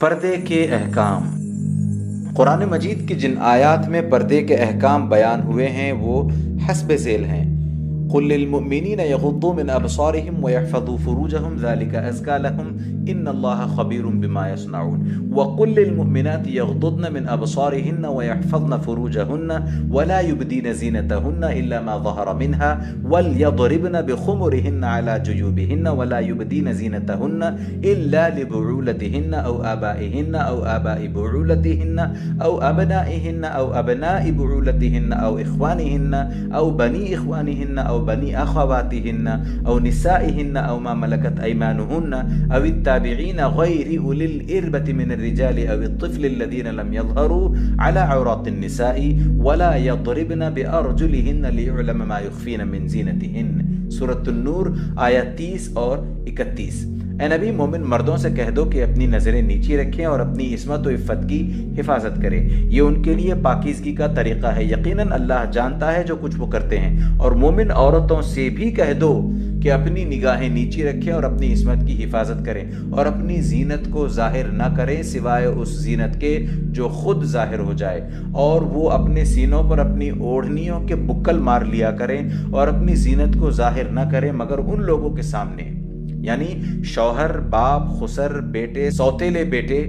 پردے کے احکام۔ قرآن مجید کی جن آیات میں پردے کے احکام بیان ہوئے ہیں وہ حسب ذیل ہیں۔ قل للمؤمنین یغضوا من ابصارهم ویحفظوا فروجهم ذلک ازکی لهم ان اللہ خبیر بما یصنعون وقل للمؤمنات یغضضن من ابصارهن ویحفظن فروجهن ولا يبدین زینتهن الا ما ظهر منها وليضربن بخمرهن على جيوبهن ولا يبدين زينتهن الا لبعولتهن او آبائهن او آباء بعولتهن او ابنائهن او ابناء بعولتهن او اخوانهن او بني اخوانهن او بني اخواتهن او نسائهن او ما ملكت ايمانهن او التابعين غير اولي الاربة من الرجال او الطفل الذين لم يظهروا على عورات النساء ولا يضربن بارجلهن ليعلم ما يخفين من زينتهن۔ سورۃ النور آیات 30 اور 31۔ اے نبی، مومن مردوں سے کہہ دو کہ اپنی نظریں نیچی رکھیں اور اپنی عصمت و عفت کی حفاظت کریں، یہ ان کے لیے پاکیزگی کا طریقہ ہے، یقیناً اللہ جانتا ہے جو کچھ وہ کرتے ہیں۔ اور مومن عورتوں سے بھی کہہ دو کہ اپنی نگاہیں نیچی رکھیں اور اپنی عصمت کی حفاظت کریں اور اپنی زینت کو ظاہر نہ کریں سوائے اس زینت کے جو خود ظاہر ہو جائے، اور وہ اپنے سینوں پر اپنی اوڑھنیوں کے بکل مار لیا کریں اور اپنی زینت کو ظاہر نہ کریں مگر ان لوگوں کے سامنے، یعنی شوہر، باپ، خسر، بیٹے، سوتیلے بیٹے،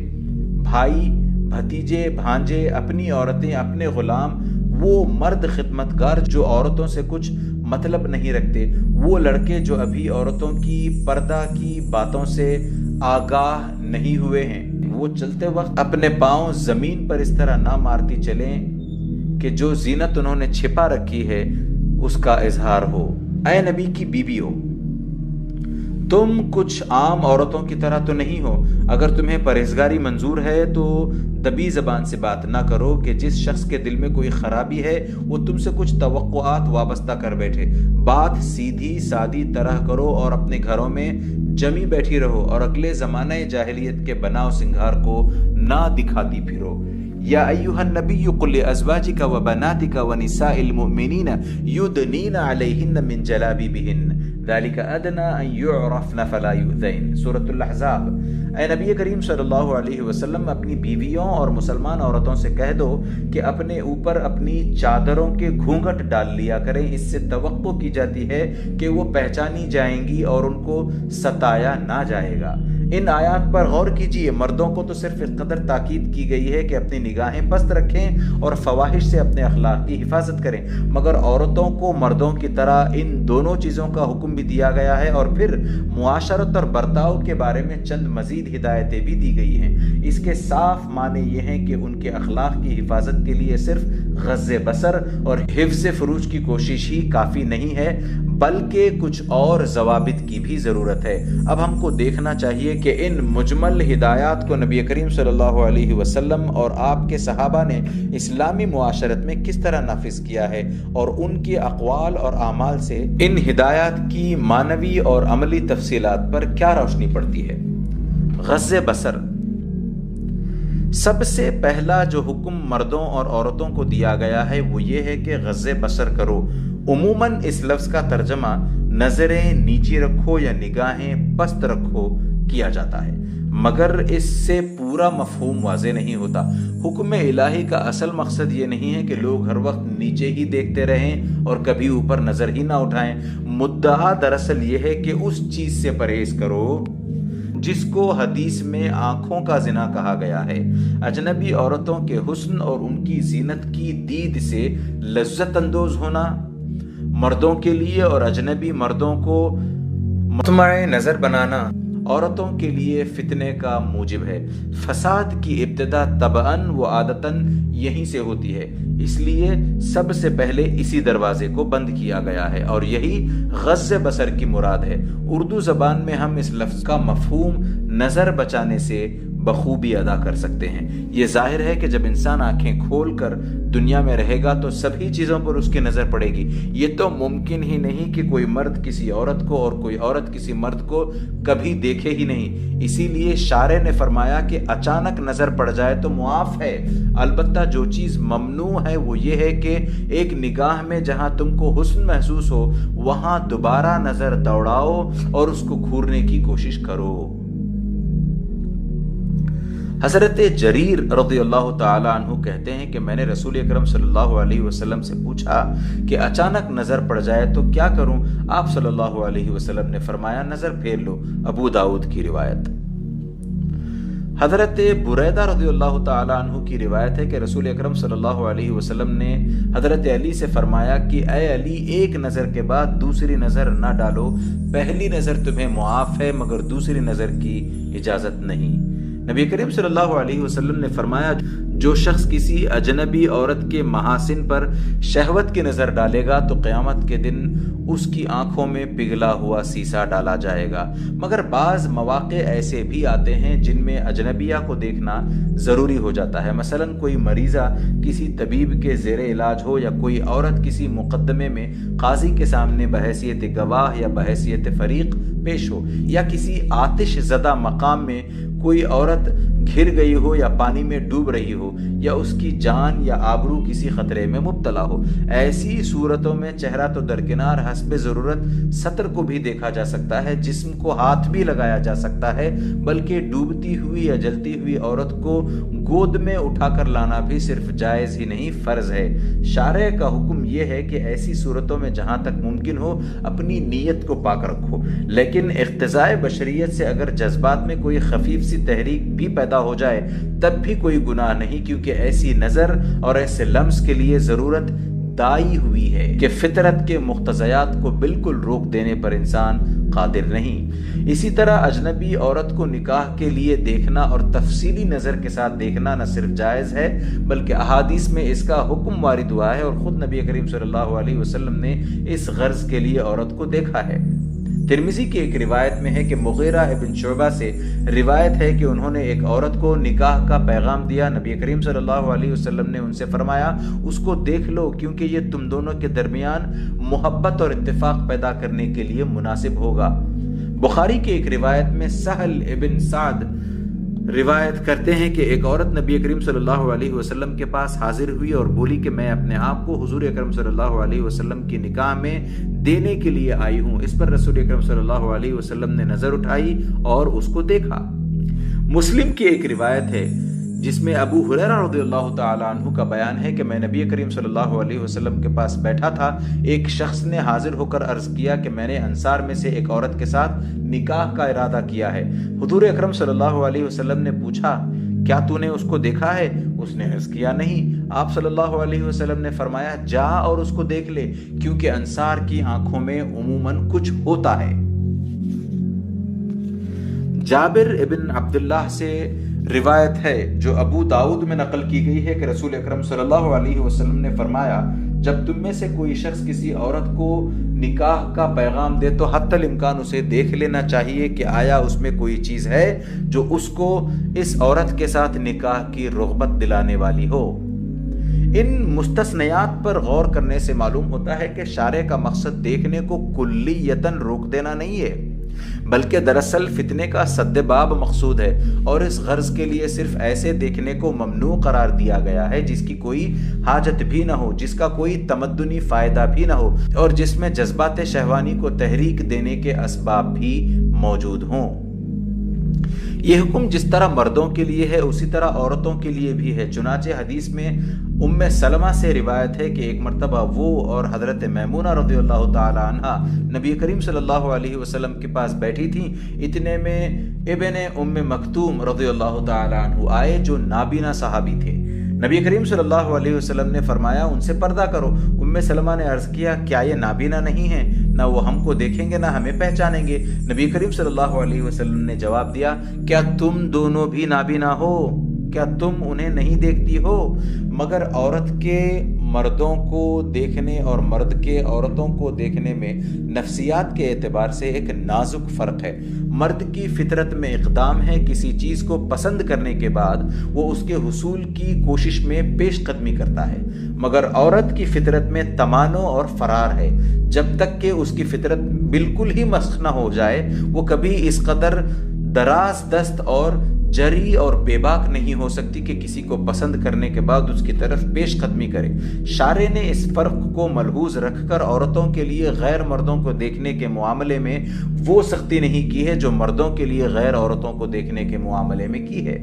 بھائی، بھتیجے، بھانجے، اپنی عورتیں، اپنے غلام، وہ مرد خدمتگار جو عورتوں سے کچھ مطلب نہیں رکھتے، وہ لڑکے جو ابھی عورتوں کی پردہ کی باتوں سے آگاہ نہیں ہوئے ہیں، وہ چلتے وقت اپنے پاؤں زمین پر اس طرح نہ مارتی چلیں کہ جو زینت انہوں نے چھپا رکھی ہے اس کا اظہار ہو۔ اے نبی کی بیویوں، تم کچھ عام عورتوں کی طرح تو نہیں ہو، اگر تمہیں پرہیزگاری منظور ہے تو دبی زبان سے بات نہ کرو کہ جس شخص کے دل میں کوئی خرابی ہے وہ تم سے کچھ توقعات وابستہ کر بیٹھے۔ بات سیدھی سادی طرح کرو اور اپنے گھروں میں جمی بیٹھی رہو اور اگلے زمانہ جاہلیت کے بناؤ سنگھار کو نہ دکھاتی پھرو۔ یا ایھا النبی قل لازواجک وبناتک ونساء المؤمنین یدنین علیہن من جلابیبہن ذلک ادنی ان یعرفن فلا یؤذین۔ سورۃ الاحزاب۔ اے نبی کریم صلی اللہ علیہ وسلم، اپنی بیویوں اور مسلمان عورتوں سے کہہ دو کہ اپنے اوپر اپنی چادروں کے گھونگھٹ ڈال لیا کریں، اس سے توقع کی جاتی ہے کہ وہ پہچانی جائیں گی اور ان کو ستایا نہ جائے گا۔ ان آیات پر غور کیجئے، مردوں کو تو صرف اس قدر تاکید کی گئی ہے کہ اپنی نگاہیں پست رکھیں اور فواحش سے اپنے اخلاق کی حفاظت کریں، مگر عورتوں کو مردوں کی طرح ان دونوں چیزوں کا حکم بھی دیا گیا ہے، اور پھر معاشرت اور برتاؤ کے بارے میں چند مزید ہدایتیں بھی دی گئی ہیں۔ اس کے صاف معنی یہ ہیں کہ ان کے اخلاق کی حفاظت کے لیے صرف غض بصر اور حفظ فروج کی کوشش ہی کافی نہیں ہے، بلکہ کچھ اور ضوابط کی بھی ضرورت ہے۔ اب ہم کو دیکھنا چاہیے کہ ان مجمل ہدایات کو نبی کریم صلی اللہ علیہ وسلم اور آپ کے صحابہ نے اسلامی معاشرت میں کس طرح نافذ کیا ہے، اور ان کے اقوال اور اعمال سے ان ہدایات کی معنوی اور عملی تفصیلات پر کیا روشنی پڑتی ہے۔ غض بصر۔ سب سے پہلا جو حکم مردوں اور عورتوں کو دیا گیا ہے وہ یہ ہے کہ غض بصر کرو۔ عموماً اس لفظ کا ترجمہ نظریں نیچی رکھو یا نگاہیں پست رکھو کیا جاتا ہے، مگر اس سے پورا مفہوم واضح نہیں ہوتا۔ حکم الہی کا اصل مقصد یہ نہیں ہے کہ لوگ ہر وقت نیچے ہی دیکھتے رہیں اور کبھی اوپر نظر ہی نہ اٹھائیں۔ مدعا دراصل یہ ہے کہ اس چیز سے پرہیز کرو جس کو حدیث میں آنکھوں کا زنا کہا گیا ہے۔ اجنبی عورتوں کے حسن اور ان کی زینت کی دید سے لذت اندوز ہونا مردوں کے لیے اور اجنبی مردوں کو مطمع نظر بنانا عورتوں کے لیے فتنے کا موجب ہے۔ فساد کی ابتدا طبعاً و عادتاً یہیں سے ہوتی ہے، اس لیے سب سے پہلے اسی دروازے کو بند کیا گیا ہے، اور یہی غض بصر کی مراد ہے۔ اردو زبان میں ہم اس لفظ کا مفہوم نظر بچانے سے بخوبی ادا کر سکتے ہیں۔ یہ ظاہر ہے کہ جب انسان آنکھیں کھول کر دنیا میں رہے گا تو سبھی چیزوں پر اس کی نظر پڑے گی۔ یہ تو ممکن ہی نہیں کہ کوئی مرد کسی عورت کو اور کوئی عورت کسی مرد کو کبھی دیکھے ہی نہیں۔ اسی لیے شارع نے فرمایا کہ اچانک نظر پڑ جائے تو معاف ہے، البتہ جو چیز ممنوع ہے وہ یہ ہے کہ ایک نگاہ میں جہاں تم کو حسن محسوس ہو وہاں دوبارہ نظر دوڑاؤ اور اس کو گھورنے کی کوشش کرو۔ حضرت جریر رضی اللہ تعالی عنہ کہتے ہیں کہ میں نے رسول اکرم صلی اللہ علیہ وسلم سے پوچھا کہ اچانک نظر پڑ جائے تو کیا کروں؟ آپ صلی اللہ علیہ وسلم نے فرمایا نظر پھیر لو۔ ابو داؤد کی روایت۔ حضرت بریدہ رضی اللہ تعالی عنہ کی روایت ہے کہ رسول اکرم صلی اللہ علیہ وسلم نے حضرت علی سے فرمایا کہ اے علی، ایک نظر کے بعد دوسری نظر نہ ڈالو، پہلی نظر تمہیں معاف ہے مگر دوسری نظر کی اجازت نہیں۔ نبی کریم صلی اللہ علیہ وسلم نے فرمایا جو شخص کسی اجنبی عورت کے محاسن پر شہوت کی نظر ڈالے گا تو قیامت کے دن اس کی آنکھوں میں پگھلا ہوا سیسا ڈالا جائے گا۔ مگر بعض مواقع ایسے بھی آتے ہیں جن میں اجنبیہ کو دیکھنا ضروری ہو جاتا ہے، مثلا کوئی مریضہ کسی طبیب کے زیر علاج ہو، یا کوئی عورت کسی مقدمے میں قاضی کے سامنے بحیثیت گواہ یا بحیثیت فریق پیش ہو، یا کسی آتش زدہ مقام میں کوئی عورت گر گئی ہو یا پانی میں ڈوب رہی ہو، یا اس کی جان یا آبرو کسی خطرے میں مبتلا ہو۔ ایسی صورتوں میں چہرہ تو درکنار، حسب ضرورت سطر کو بھی دیکھا جا سکتا ہے، جسم کو ہاتھ بھی لگایا جا سکتا ہے، بلکہ ڈوبتی ہوئی یا جلتی ہوئی عورت کو گود میں اٹھا کر لانا بھی صرف جائز ہی نہیں فرض ہے۔ شارع کا حکم یہ ہے کہ ایسی صورتوں میں جہاں تک ممکن ہو اپنی نیت کو پاک رکھو، لیکن اقتضاء بشریت سے اگر جذبات میں کوئی خفیف سی تحریک بھی پیدا ہو جائے تب بھی کوئی گناہ نہیں، کیونکہ ایسی نظر اور ایسے لمس کے لیے ضرورت دائی ہوئی ہے کہ فطرت کے مقتضیات کو بالکل روک دینے پر انسان قادر نہیں۔ اسی طرح اجنبی عورت کو نکاح کے لیے دیکھنا اور تفصیلی نظر کے ساتھ دیکھنا نہ صرف جائز ہے بلکہ احادیث میں اس کا حکم وارد ہوا ہے، اور خود نبی کریم صلی اللہ علیہ وسلم نے اس غرض کے لیے عورت کو دیکھا ہے۔ ترمذی کی ایک روایت میں ہے کہ مغیرہ ابن شعبہ سے روایت ہے کہ انہوں نے ایک عورت کو نکاح کا پیغام دیا۔ نبی کریم صلی اللہ علیہ وسلم نے ان سے فرمایا اس کو دیکھ لو، کیونکہ یہ تم دونوں کے درمیان محبت اور اتفاق پیدا کرنے کے لیے مناسب ہوگا۔ بخاری کی ایک روایت میں سہل ابن سعد روایت کرتے ہیں کہ ایک عورت نبی کریم صلی اللہ علیہ وسلم کے پاس حاضر ہوئی اور بولی کہ میں اپنے آپ کو حضور اکرم صلی اللہ علیہ وسلم کی نکاح میں دینے کے لیے آئی ہوں۔ اس پر رسول اکرم صلی اللہ علیہ وسلم نے نظر اٹھائی اور اس کو دیکھا۔ مسلم کی ایک روایت ہے جس میں ابو ہریرہ رضی اللہ تعالی عنہ کا بیان ہے کہ میں نبی کریم صلی اللہ علیہ وسلم کے پاس بیٹھا تھا، ایک شخص نے حاضر ہو کر عرض کیا کہ میں نے انصار میں سے ایک عورت کے ساتھ نکاح کا ارادہ کیا ہے۔ حضور اکرم صلی اللہ علیہ وسلم نے پوچھا کیا تو نے اس کو دیکھا ہے؟ اس نے عرض کیا نہیں۔ آپ صلی اللہ علیہ وسلم نے فرمایا جا اور اس کو دیکھ لے، کیونکہ انصار کی آنکھوں میں عموماً کچھ ہوتا ہے۔ جابر ابن عبداللہ سے روایت ہے جو ابو داؤد میں نقل کی گئی ہے کہ رسول اکرم صلی اللہ علیہ وسلم نے فرمایا جب تم میں سے کوئی شخص کسی عورت کو نکاح کا پیغام دے تو حتی الامکان اسے دیکھ لینا چاہیے کہ آیا اس میں کوئی چیز ہے جو اس کو اس عورت کے ساتھ نکاح کی رغبت دلانے والی ہو۔ ان مستثنیات پر غور کرنے سے معلوم ہوتا ہے کہ شارع کا مقصد دیکھنے کو کلیتاً روک دینا نہیں ہے، بلکہ دراصل فتنے کا سد باب مقصود ہے، اور اس غرض کے لیے صرف ایسے دیکھنے کو ممنوع قرار دیا گیا ہے جس کی کوئی حاجت بھی نہ ہو، جس کا کوئی تمدنی فائدہ بھی نہ ہو، اور جس میں جذبات شہوانی کو تحریک دینے کے اسباب بھی موجود ہوں۔ یہ حکم جس طرح مردوں کے لیے ہے اسی طرح عورتوں کے لیے بھی ہے۔ چنانچہ حدیث میں ام سلمہ سے روایت ہے کہ ایک مرتبہ وہ اور حضرت میمونہ رضی اللہ تعالی عنہا نبی کریم صلی اللہ علیہ وسلم کے پاس بیٹھی تھیں، اتنے میں ابن ام مکتوم رضی اللہ تعالی عنہ آئے جو نابینا صحابی تھے۔ نبی کریم صلی اللہ علیہ وسلم نے فرمایا ان سے پردہ کرو۔ ام سلمہ نے عرض کیا کیا یہ نابینا نہیں ہیں؟ نہ وہ ہم کو دیکھیں گے نہ ہمیں پہچانیں گے۔ نبی کریم صلی اللہ علیہ وسلم نے جواب دیا کیا تم دونوں بھی نابینا ہو؟ کیا تم انہیں نہیں دیکھتی ہو؟ مگر عورت کے مردوں کو دیکھنے اور مرد کے عورتوں کو دیکھنے میں نفسیات کے اعتبار سے ایک نازک فرق ہے۔ مرد کی فطرت میں اقدام ہے، کسی چیز کو پسند کرنے کے بعد وہ اس کے حصول کی کوشش میں پیش قدمی کرتا ہے، مگر عورت کی فطرت میں تمانع اور فرار ہے۔ جب تک کہ اس کی فطرت بالکل ہی مسخ نہ ہو جائے وہ کبھی اس قدر دراز دست اور جری اور بے باک نہیں ہو سکتی کہ کسی کو پسند کرنے کے بعد اس کی طرف پیش قدمی کرے۔ شارع نے اس فرق کو ملحوظ رکھ کر عورتوں کے لیے غیر مردوں کو دیکھنے کے معاملے میں وہ سختی نہیں کی ہے جو مردوں کے لیے غیر عورتوں کو دیکھنے کے معاملے میں کی ہے۔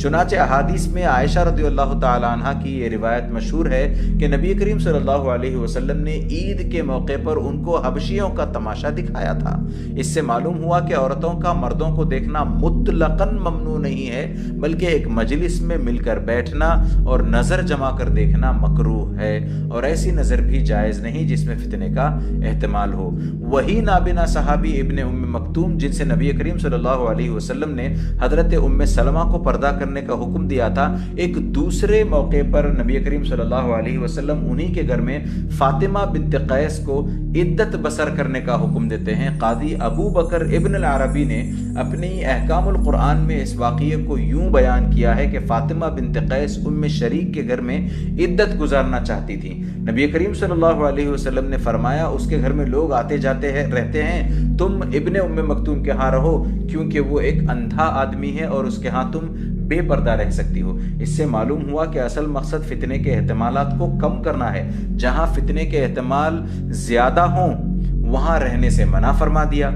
چنانچہ احادیث میں عائشہ رضی اللہ تعالی عنہ کی یہ روایت مشہور ہے کہ نبی کریم صلی اللہ علیہ وسلم نے عید کے موقع پر ان کو حبشیوں کا تماشا دکھایا تھا۔ اس سے معلوم ہوا کہ عورتوں کا مردوں کو دیکھنا مطلقاً ممنوع نہیں ہے، بلکہ ایک مجلس میں مل کر بیٹھنا اور نظر جما کر دیکھنا مکروہ ہے، اور ایسی نظر بھی جائز نہیں جس میں فتنے کا احتمال ہو۔ وہی نابینا صحابی ابن ام مکتوم جن سے نبی کریم صلی اللہ علیہ وسلم نے حضرت ام سلمہ کو پردہ کرنے کا حکم دیا تھا، ایک دوسرے موقع پر نبی کریم صلی اللہ علیہ وسلم انہی کے گھر میں فاطمہ بنت قیس کو عدت بسر کرنے کا حکم دیتے ہیں۔ قاضی ابو بکر ابن العربی نے اپنی احکام القرآن میں اس واقعے کو یوں بیان کیا ہے کہ فاطمہ بنت قیس ام شریک کے گھر میں عدت گزارنا چاہتی تھی۔ نبی کریم صلی اللہ علیہ وسلم نے فرمایا اس کے گھر میں لوگ آتے جاتے رہتے ہیں، تم ابن ام مکتوم کے ہاں رہو کیونکہ وہ ایک اندھا آدمی ہے اور اس کے ہاں تم بے پردہ رہ سکتی ہو۔ اس سے معلوم ہوا کہ اصل مقصد فتنے کے احتمالات کو کم کرنا ہے۔ جہاں فتنے کے احتمال زیادہ ہوں وہاں رہنے سے منع فرما دیا،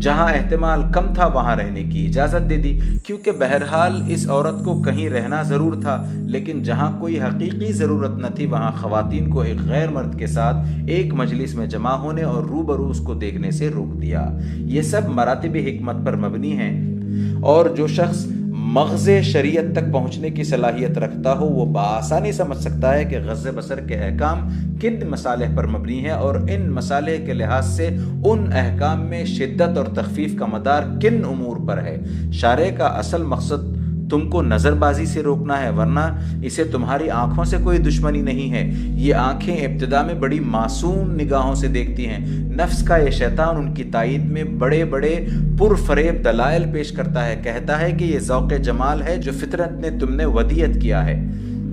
جہاں احتمال کم تھا وہاں رہنے کی اجازت دے دی، کیونکہ بہرحال اس عورت کو کہیں رہنا ضرور تھا، لیکن جہاں کوئی حقیقی ضرورت نہ تھی وہاں خواتین کو ایک غیر مرد کے ساتھ ایک مجلس میں جمع ہونے اور روبرو اس کو دیکھنے سے روک دیا۔ یہ سب مراتب حکمت پر مبنی ہیں، اور جو شخص مغز شریعت تک پہنچنے کی صلاحیت رکھتا ہو وہ بآسانی سمجھ سکتا ہے کہ غض بصر کے احکام کن مصالح پر مبنی ہیں اور ان مصالح کے لحاظ سے ان احکام میں شدت اور تخفیف کا مدار کن امور پر ہے۔ شارع کا اصل مقصد تم کو نظر بازی سے روکنا ہے، ورنہ اسے تمہاری آنکھوں سے کوئی دشمنی نہیں ہے۔ یہ آنکھیں ابتدا میں بڑی معصوم نگاہوں سے دیکھتی ہیں۔ نفس کا یہ شیطان ان کی تائید میں بڑے بڑے پرفریب دلائل پیش کرتا ہے، کہتا ہے کہ یہ ذوق جمال ہے جو فطرت نے تم نے ودیعت کیا ہے۔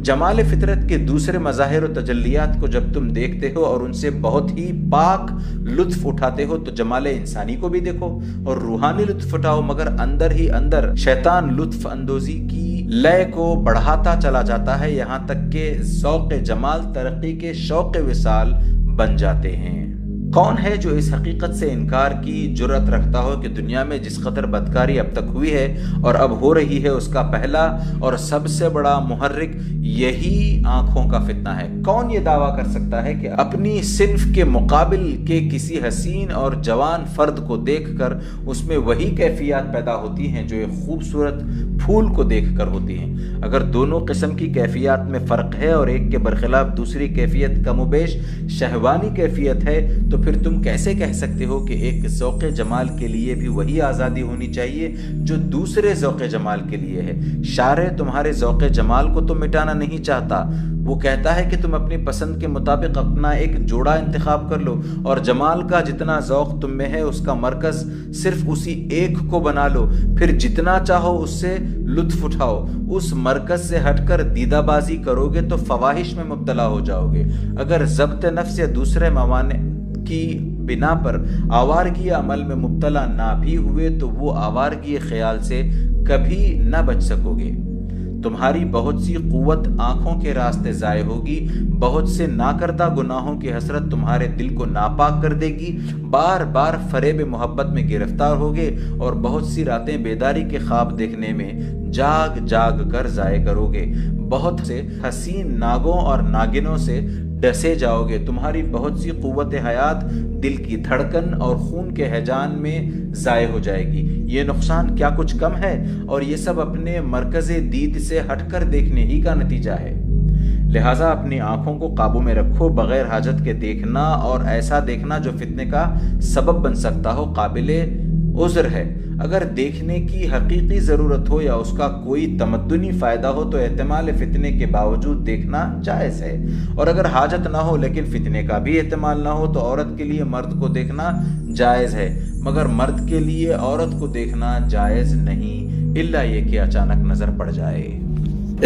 جمال فطرت کے دوسرے مظاہر و تجلیات کو جب تم دیکھتے ہو اور ان سے بہت ہی پاک لطف اٹھاتے ہو تو جمال انسانی کو بھی دیکھو اور روحانی لطف اٹھاؤ، مگر اندر ہی اندر شیطان لطف اندوزی کی لے کو بڑھاتا چلا جاتا ہے، یہاں تک کہ ذوق جمال ترقی کے شوق وصال بن جاتے ہیں۔ کون ہے جو اس حقیقت سے انکار کی جرأت رکھتا ہو کہ دنیا میں جس قدر بدکاری اب تک ہوئی ہے اور اب ہو رہی ہے اس کا پہلا اور سب سے بڑا محرک یہی آنکھوں کا فتنہ ہے؟ کون یہ دعویٰ کر سکتا ہے کہ اپنی صنف کے مقابل کے کسی حسین اور جوان فرد کو دیکھ کر اس میں وہی کیفیات پیدا ہوتی ہیں جو ایک خوبصورت پھول کو دیکھ کر ہوتی ہیں؟ اگر دونوں قسم کی کیفیات میں فرق ہے اور ایک کے برخلاف دوسری کیفیت کم و بیش شہوانی کیفیت ہے تو پھر تم کیسے کہہ سکتے ہو کہ ایک ذوق جمال کے لیے بھی وہی آزادی ہونی چاہیے جو دوسرے ذوق جمال کے لیے ہے؟ شارع تمہارے ذوق جمال کو تو مٹانا نہیں چاہتا، وہ کہتا ہے کہ تم اپنی پسند کے مطابق اپنا ایک جوڑا انتخاب کر لو اور جمال کا جتنا ذوق تم میں ہے اس کا مرکز صرف اسی ایک کو بنا لو، پھر جتنا چاہو اس سے لطف اٹھاؤ۔ اس مرکز سے ہٹ کر دیدہ بازی کرو گے تو فواحش میں مبتلا ہو جاؤ گے۔ اگر ضبط نفس یا دوسرے موانع کی بنا پر آوارگی عمل میں مبتلا نہ بھی ہوئے تو وہ آوارگی خیال سے کبھی نہ بچ سکو گے۔ تمہاری بہت سی قوت آنکھوں کے راستے ضائع ہوگی، بہت سے ناکردہ گناہوں کی حسرت تمہارے دل کو ناپاک کر دے گی، بار بار فریب محبت میں گرفتار ہوگے اور بہت سی راتیں بیداری کے خواب دیکھنے میں جاگ جاگ کر ضائع کرو گے، بہت سے حسین ناگوں اور ناگنوں سے ڈسے جاؤ گے، تمہاری بہت سی قوت حیات دل کی دھڑکن اور خون کے ہیجان میں ضائع ہو جائے گی۔ یہ نقصان کیا کچھ کم ہے؟ اور یہ سب اپنے مرکز دید سے ہٹ کر دیکھنے ہی کا نتیجہ ہے۔ لہٰذا اپنی آنکھوں کو قابو میں رکھو، بغیر حاجت کے دیکھنا اور ایسا دیکھنا جو فتنے کا سبب بن سکتا ہو قابل عذر ہے۔ اگر دیکھنے کی حقیقی ضرورت ہو یا اس کا کوئی تمدنی فائدہ ہو تو احتمال فتنے کے باوجود دیکھنا جائز ہے، اور اگر حاجت نہ ہو لیکن فتنے کا بھی احتمال نہ ہو تو عورت کے لیے مرد کو دیکھنا جائز ہے، مگر مرد کے لیے عورت کو دیکھنا جائز نہیں، الا یہ کہ اچانک نظر پڑ جائے۔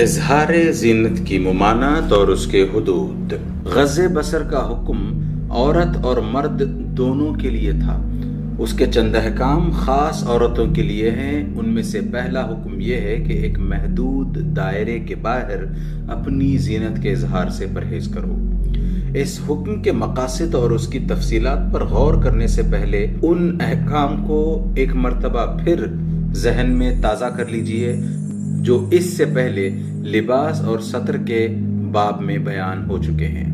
اظہار زینت کی ممانعت اور اس کے حدود۔ غض بصر کا حکم عورت اور مرد دونوں کے لیے تھا۔ اس کے چند احکام خاص عورتوں کے لیے ہیں۔ ان میں سے پہلا حکم یہ ہے کہ ایک محدود دائرے کے باہر اپنی زینت کے اظہار سے پرہیز کرو۔ اس حکم کے مقاصد اور اس کی تفصیلات پر غور کرنے سے پہلے ان احکام کو ایک مرتبہ پھر ذہن میں تازہ کر لیجئے جو اس سے پہلے لباس اور ستر کے باب میں بیان ہو چکے ہیں۔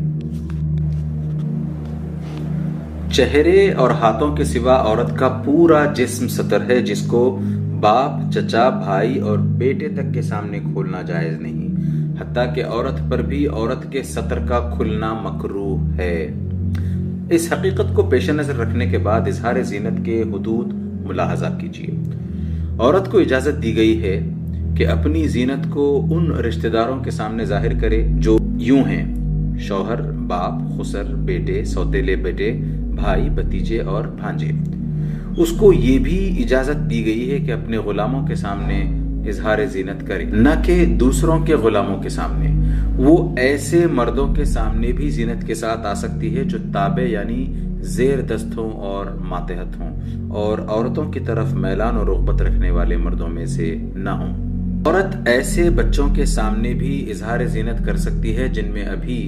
چہرے اور ہاتھوں کے سوا عورت کا پورا جسم ستر ہے، جس کو باپ، چچا، بھائی اور بیٹے تک کے سامنے کھولنا جائز نہیں، حتیٰ کہ عورت پر بھی عورت کے ستر کا کھلنا مکروہ ہے۔ اس حقیقت کو پیش نظر رکھنے کے بعد اظہار زینت کے حدود ملاحظہ کیجیے۔ عورت کو اجازت دی گئی ہے کہ اپنی زینت کو ان رشتہ داروں کے سامنے ظاہر کرے جو یوں ہیں: شوہر، باپ، خسر، بیٹے، سوتیلے بیٹے، بھائی، بھتیجے اور بھانجے۔ اس کو یہ بھی اجازت دی گئی ہے کہ اپنے غلاموں کے سامنے اظہار زینت کرے، نہ کہ دوسروں کے غلاموں کے سامنے۔ وہ ایسے مردوں کے سامنے بھی زینت کے ساتھ آ سکتی ہے جو تابع یعنی زیر دست ہوں اور ماتحت ہوں، اور عورتوں کی طرف میلان اور رغبت رکھنے والے مردوں میں سے نہ ہوں۔ عورت ایسے بچوں کے سامنے بھی اظہار زینت کر سکتی ہے جن میں ابھی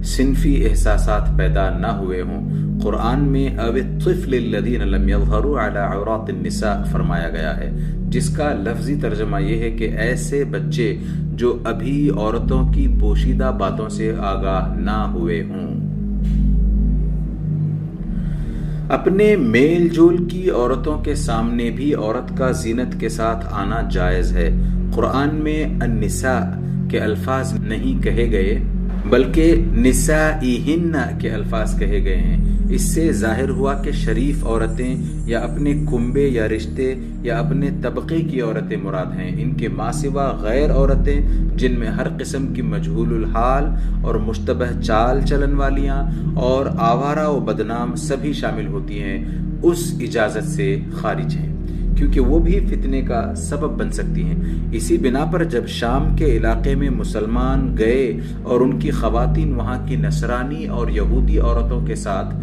صنفی احساسات پیدا نہ ہوئے ہوں۔ قرآن میں او الطفل الذین لم یظہروا علی عورات النساء فرمایا گیا ہے، جس کا لفظی ترجمہ یہ ہے کہ ایسے بچے جو ابھی عورتوں کی پوشیدہ باتوں سے آگاہ نہ ہوئے ہوں۔ اپنے میل جول کی عورتوں کے سامنے بھی عورت کا زینت کے ساتھ آنا جائز ہے۔ قرآن میں النساء کے الفاظ نہیں کہے گئے بلکہ نسائہن کے الفاظ کہے گئے ہیں۔ اس سے ظاہر ہوا کہ شریف عورتیں یا اپنے کنبے یا رشتے یا اپنے طبقے کی عورتیں مراد ہیں۔ ان کے ماں سوا غیر عورتیں جن میں ہر قسم کی مجہول الحال اور مشتبہ چال چلن والیاں اور آوارہ و بدنام سبھی شامل ہوتی ہیں، اس اجازت سے خارج ہیں، کیونکہ وہ بھی فتنے کا سبب بن سکتی ہیں۔ اسی بنا پر جب شام کے علاقے میں مسلمان گئے اور ان کی خواتین وہاں کی نصرانی اور یہودی عورتوں کے ساتھ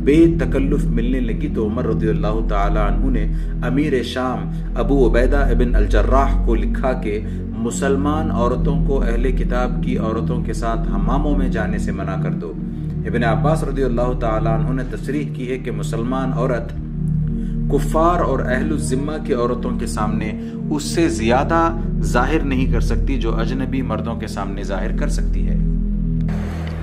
بے تکلف ملنے لگی تو عمر رضی اللہ تعالی عنہ نے امیر شام ابو عبیدہ ابن الجراح کو لکھا کہ مسلمان عورتوں کو اہل کتاب کی عورتوں کے ساتھ حماموں میں جانے سے منع کر دو۔ ابن عباس رضی اللہ تعالی عنہ نے تصریح کی ہے کہ مسلمان عورت کفار اور اہل الذمہ کی عورتوں کے سامنے اس سے زیادہ ظاہر نہیں کر سکتی جو اجنبی مردوں کے سامنے ظاہر کر سکتی ہے۔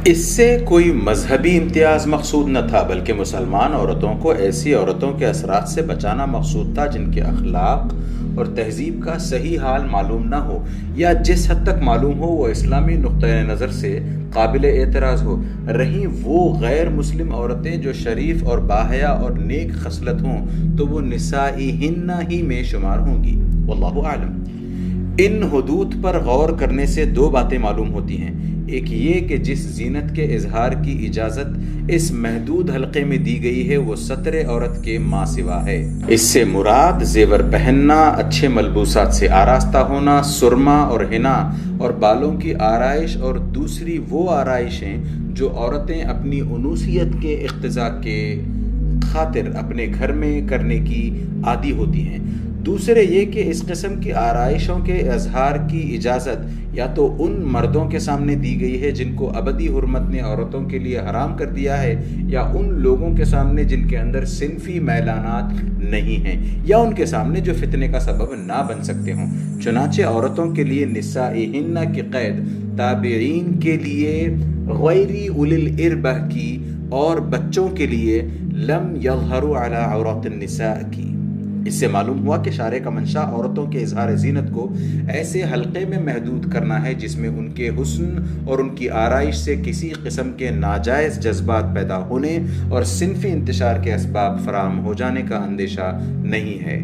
اس سے کوئی مذہبی امتیاز مقصود نہ تھا، بلکہ مسلمان عورتوں کو ایسی عورتوں کے اثرات سے بچانا مقصود تھا جن کے اخلاق اور تہذیب کا صحیح حال معلوم نہ ہو، یا جس حد تک معلوم ہو وہ اسلامی نقطۂ نظر سے قابل اعتراض ہو۔ رہیں وہ غیر مسلم عورتیں جو شریف اور باحیا اور نیک خصلت ہوں تو وہ نسائہن ہی میں شمار ہوں گی، واللہ اعلم۔ ان حدود پر غور کرنے سے دو باتیں معلوم ہوتی ہیں۔ ایک یہ کہ جس زینت کے اظہار کی اجازت اس محدود حلقے میں دی گئی ہے وہ ستر عورت کے ماں سوا ہے۔ اس سے مراد زیور پہننا، اچھے ملبوسات سے آراستہ ہونا، سرما اور حنا اور بالوں کی آرائش اور دوسری وہ آرائشیں جو عورتیں اپنی انوثیت کے اقتضاء کے خاطر اپنے گھر میں کرنے کی عادی ہوتی ہیں۔ دوسرے یہ کہ اس قسم کی آرائشوں کے اظہار کی اجازت یا تو ان مردوں کے سامنے دی گئی ہے جن کو ابدی حرمت نے عورتوں کے لیے حرام کر دیا ہے، یا ان لوگوں کے سامنے جن کے اندر صنفی میلانات نہیں ہیں، یا ان کے سامنے جو فتنے کا سبب نہ بن سکتے ہوں۔ چنانچہ عورتوں کے لیے نسائہن کی قید تابعین کے لیے غیری اولی الاربہ کی اور بچوں کے لیے لم یظہروا علی عورات النساء کی۔ اس سے معلوم ہوا کہ شارع کا منشا عورتوں کے اظہار زینت کو ایسے حلقے میں محدود کرنا ہے جس میں ان کے حسن اور ان کی آرائش سے کسی قسم کے ناجائز جذبات پیدا ہونے اور صنفی انتشار کے اسباب فراہم ہو جانے کا اندیشہ نہیں ہے۔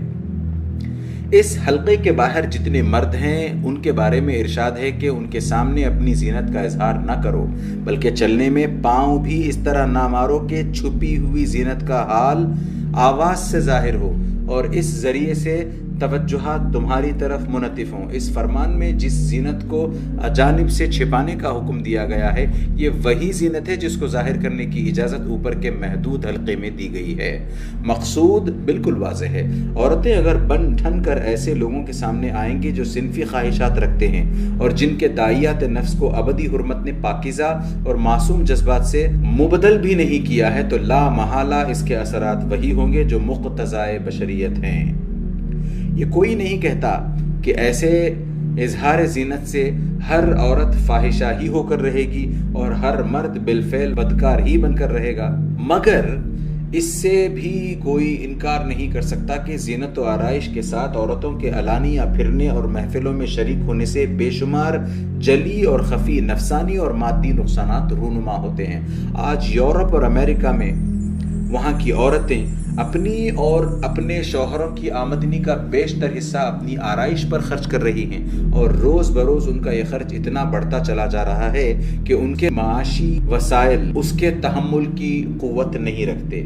اس حلقے کے باہر جتنے مرد ہیں ان کے بارے میں ارشاد ہے کہ ان کے سامنے اپنی زینت کا اظہار نہ کرو، بلکہ چلنے میں پاؤں بھی اس طرح نہ مارو کہ چھپی ہوئی زینت کا حال آواز سے ظاہر ہو، اور اس ذریعے سے توجہات تمہاری طرف منعطف ہوں۔ اس فرمان میں جس زینت کو اجانب سے چھپانے کا حکم دیا گیا ہے، یہ وہی زینت ہے جس کو ظاہر کرنے کی اجازت اوپر کے محدود حلقے میں دی گئی ہے۔ مقصود بالکل واضح ہے۔ عورتیں اگر بن ٹھن کر ایسے لوگوں کے سامنے آئیں گی جو صنفی خواہشات رکھتے ہیں اور جن کے داعیات نفس کو ابدی حرمت نے پاکیزہ اور معصوم جذبات سے مبدل بھی نہیں کیا ہے، تو لا محالہ اس کے اثرات وہی ہوں گے جو مقتضائے بشریت ہیں۔ یہ کوئی نہیں کہتا کہ ایسے اظہار زینت سے ہر عورت فاحشہ ہی ہو کر رہے گی اور ہر مرد بالفعل بدکار ہی بن کر رہے گا، مگر اس سے بھی کوئی انکار نہیں کر سکتا کہ زینت و آرائش کے ساتھ عورتوں کے علانیہ پھرنے اور محفلوں میں شریک ہونے سے بے شمار جلی اور خفی نفسانی اور مادی نقصانات رونما ہوتے ہیں۔ آج یورپ اور امریکہ میں وہاں کی عورتیں اپنی اور اپنے شوہروں کی آمدنی کا بیشتر حصہ اپنی آرائش پر خرچ کر رہی ہیں، اور روز بروز ان کا یہ خرچ اتنا بڑھتا چلا جا رہا ہے کہ ان کے معاشی وسائل اس کے تحمل کی قوت نہیں رکھتے۔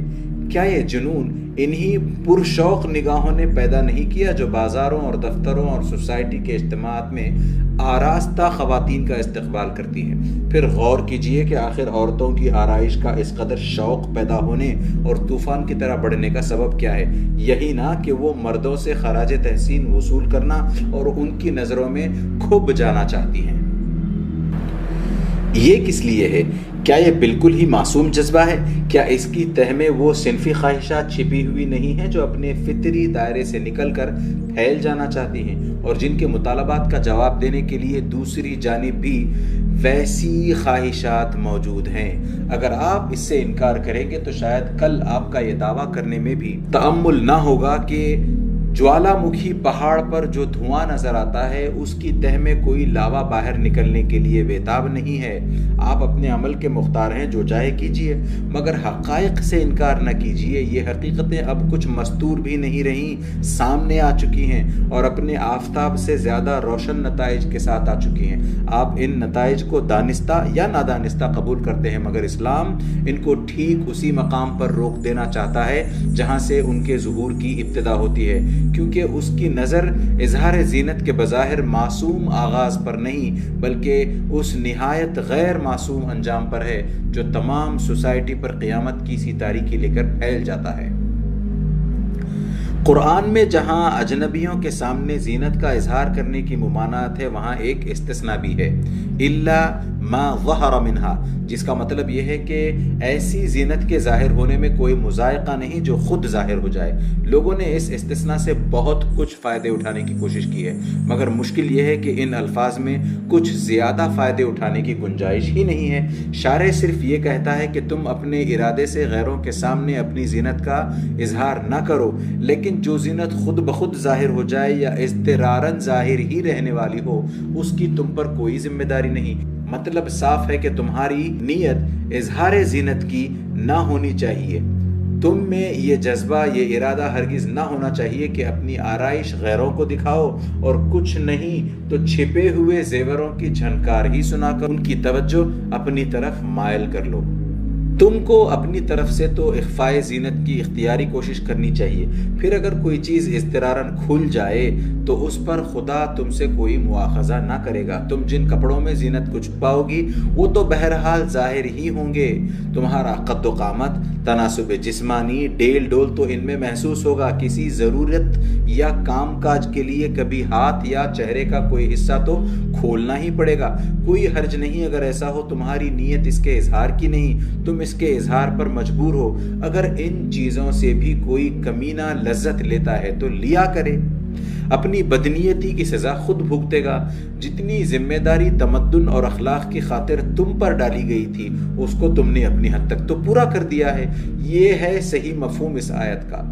کیا یہ جنون انہی پرشوق نگاہوں نے پیدا نہیں کیا جو بازاروں اور دفتروں اور سوسائٹی کے اجتماعات میں آراستہ خواتین کا استقبال کرتی ہیں؟ پھر غور کیجئے کہ آخر عورتوں کی آرائش کا اس قدر شوق پیدا ہونے اور طوفان کی طرح بڑھنے کا سبب کیا ہے؟ یہی نہ کہ وہ مردوں سے خراج تحسین وصول کرنا اور ان کی نظروں میں کھب جانا چاہتی ہیں۔ یہ کس لیے ہے؟ کیا یہ بالکل ہی معصوم جذبہ ہے؟ کیا اس کی تہ میں وہ صنفی خواہشات چھپی ہوئی نہیں ہیں جو اپنے فطری دائرے سے نکل کر پھیل جانا چاہتی ہیں اور جن کے مطالبات کا جواب دینے کے لیے دوسری جانب بھی ویسی خواہشات موجود ہیں؟ اگر آپ اس سے انکار کریں گے تو شاید کل آپ کا یہ دعویٰ کرنے میں بھی تأمل نہ ہوگا کہ جوالا مکھی پہاڑ پر جو دھواں نظر آتا ہے اس کی تہ میں کوئی لاوا باہر نکلنے کے لیے بےتاب نہیں ہے۔ آپ اپنے عمل کے مختار ہیں، جو چاہے کیجئے، مگر حقائق سے انکار نہ کیجئے۔ یہ حقیقتیں اب کچھ مستور بھی نہیں رہیں، سامنے آ چکی ہیں اور اپنے آفتاب سے زیادہ روشن نتائج کے ساتھ آ چکی ہیں۔ آپ ان نتائج کو دانستہ یا نادانستہ قبول کرتے ہیں، مگر اسلام ان کو ٹھیک اسی مقام پر روک دینا چاہتا ہے جہاں سے ان کے ظہور کی ابتدا ہوتی ہے، کیونکہ اس کی نظر اظہار زینت کے بظاہر معصوم آغاز پر نہیں بلکہ اس نہایت غیر معصوم انجام پر ہے جو تمام سوسائٹی پر قیامت کی سی تاریکی لے کر پھیل جاتا ہے۔ قرآن میں جہاں اجنبیوں کے سامنے زینت کا اظہار کرنے کی ممانعت ہے، وہاں ایک استثناء بھی ہے، الا ما ظہر منہا، جس کا مطلب یہ ہے کہ ایسی زینت کے ظاہر ہونے میں کوئی مضائقہ نہیں جو خود ظاہر ہو جائے۔ لوگوں نے اس استثناء سے بہت کچھ فائدے اٹھانے کی کوشش کی ہے، مگر مشکل یہ ہے کہ ان الفاظ میں کچھ زیادہ فائدے اٹھانے کی گنجائش ہی نہیں ہے۔ شارع صرف یہ کہتا ہے کہ تم اپنے ارادے سے غیروں کے سامنے اپنی زینت کا اظہار نہ کرو، لیکن جو زینت خود بخود ظاہر ہو جائے یا اضطراراً ظاہر ہی رہنے والی ہو، اس کی تم پر کوئی ذمہ داری نہیں۔ مطلب صاف ہے کہ تمہاری نیت اظہار زینت کی نہ ہونی چاہیے۔ تم میں یہ جذبہ، یہ ارادہ ہرگز نہ ہونا چاہیے کہ اپنی آرائش غیروں کو دکھاؤ اور کچھ نہیں تو چھپے ہوئے زیوروں کی جھنکار ہی سنا کر ان کی توجہ اپنی طرف مائل کر لو۔ تم کو اپنی طرف سے تو اخفاء زینت کی اختیاری کوشش کرنی چاہیے، پھر اگر کوئی چیز اضطراراً کھل جائے تو اس پر خدا تم سے کوئی مواخذہ نہ کرے گا۔ تم جن کپڑوں میں زینت کو چھپاؤ گی وہ تو بہرحال ظاہر ہی ہوں گے۔ تمہارا قد و قامت، تناسب جسمانی، ڈیل ڈول تو ان میں محسوس ہوگا۔ کسی ضرورت یا کام کاج کے لیے کبھی ہاتھ یا چہرے کا کوئی حصہ تو کھولنا ہی پڑے گا۔ کوئی حرج نہیں اگر ایسا ہو، تمہاری نیت اس کے اظہار کی نہیں، تم اس کے اظہار پر مجبور ہو۔ اگر ان چیزوں سے بھی کوئی کمینہ لذت لیتا ہے تو لیا کرے، اپنی بدنیتی کی سزا خود بھگتے گا۔ جتنی ذمہ داری تمدن اور اخلاق کی خاطر تم پر ڈالی گئی تھی اس کو تم نے اپنی حد تک تو پورا کر دیا ہے۔ یہ ہے صحیح مفہوم اس آیت کا۔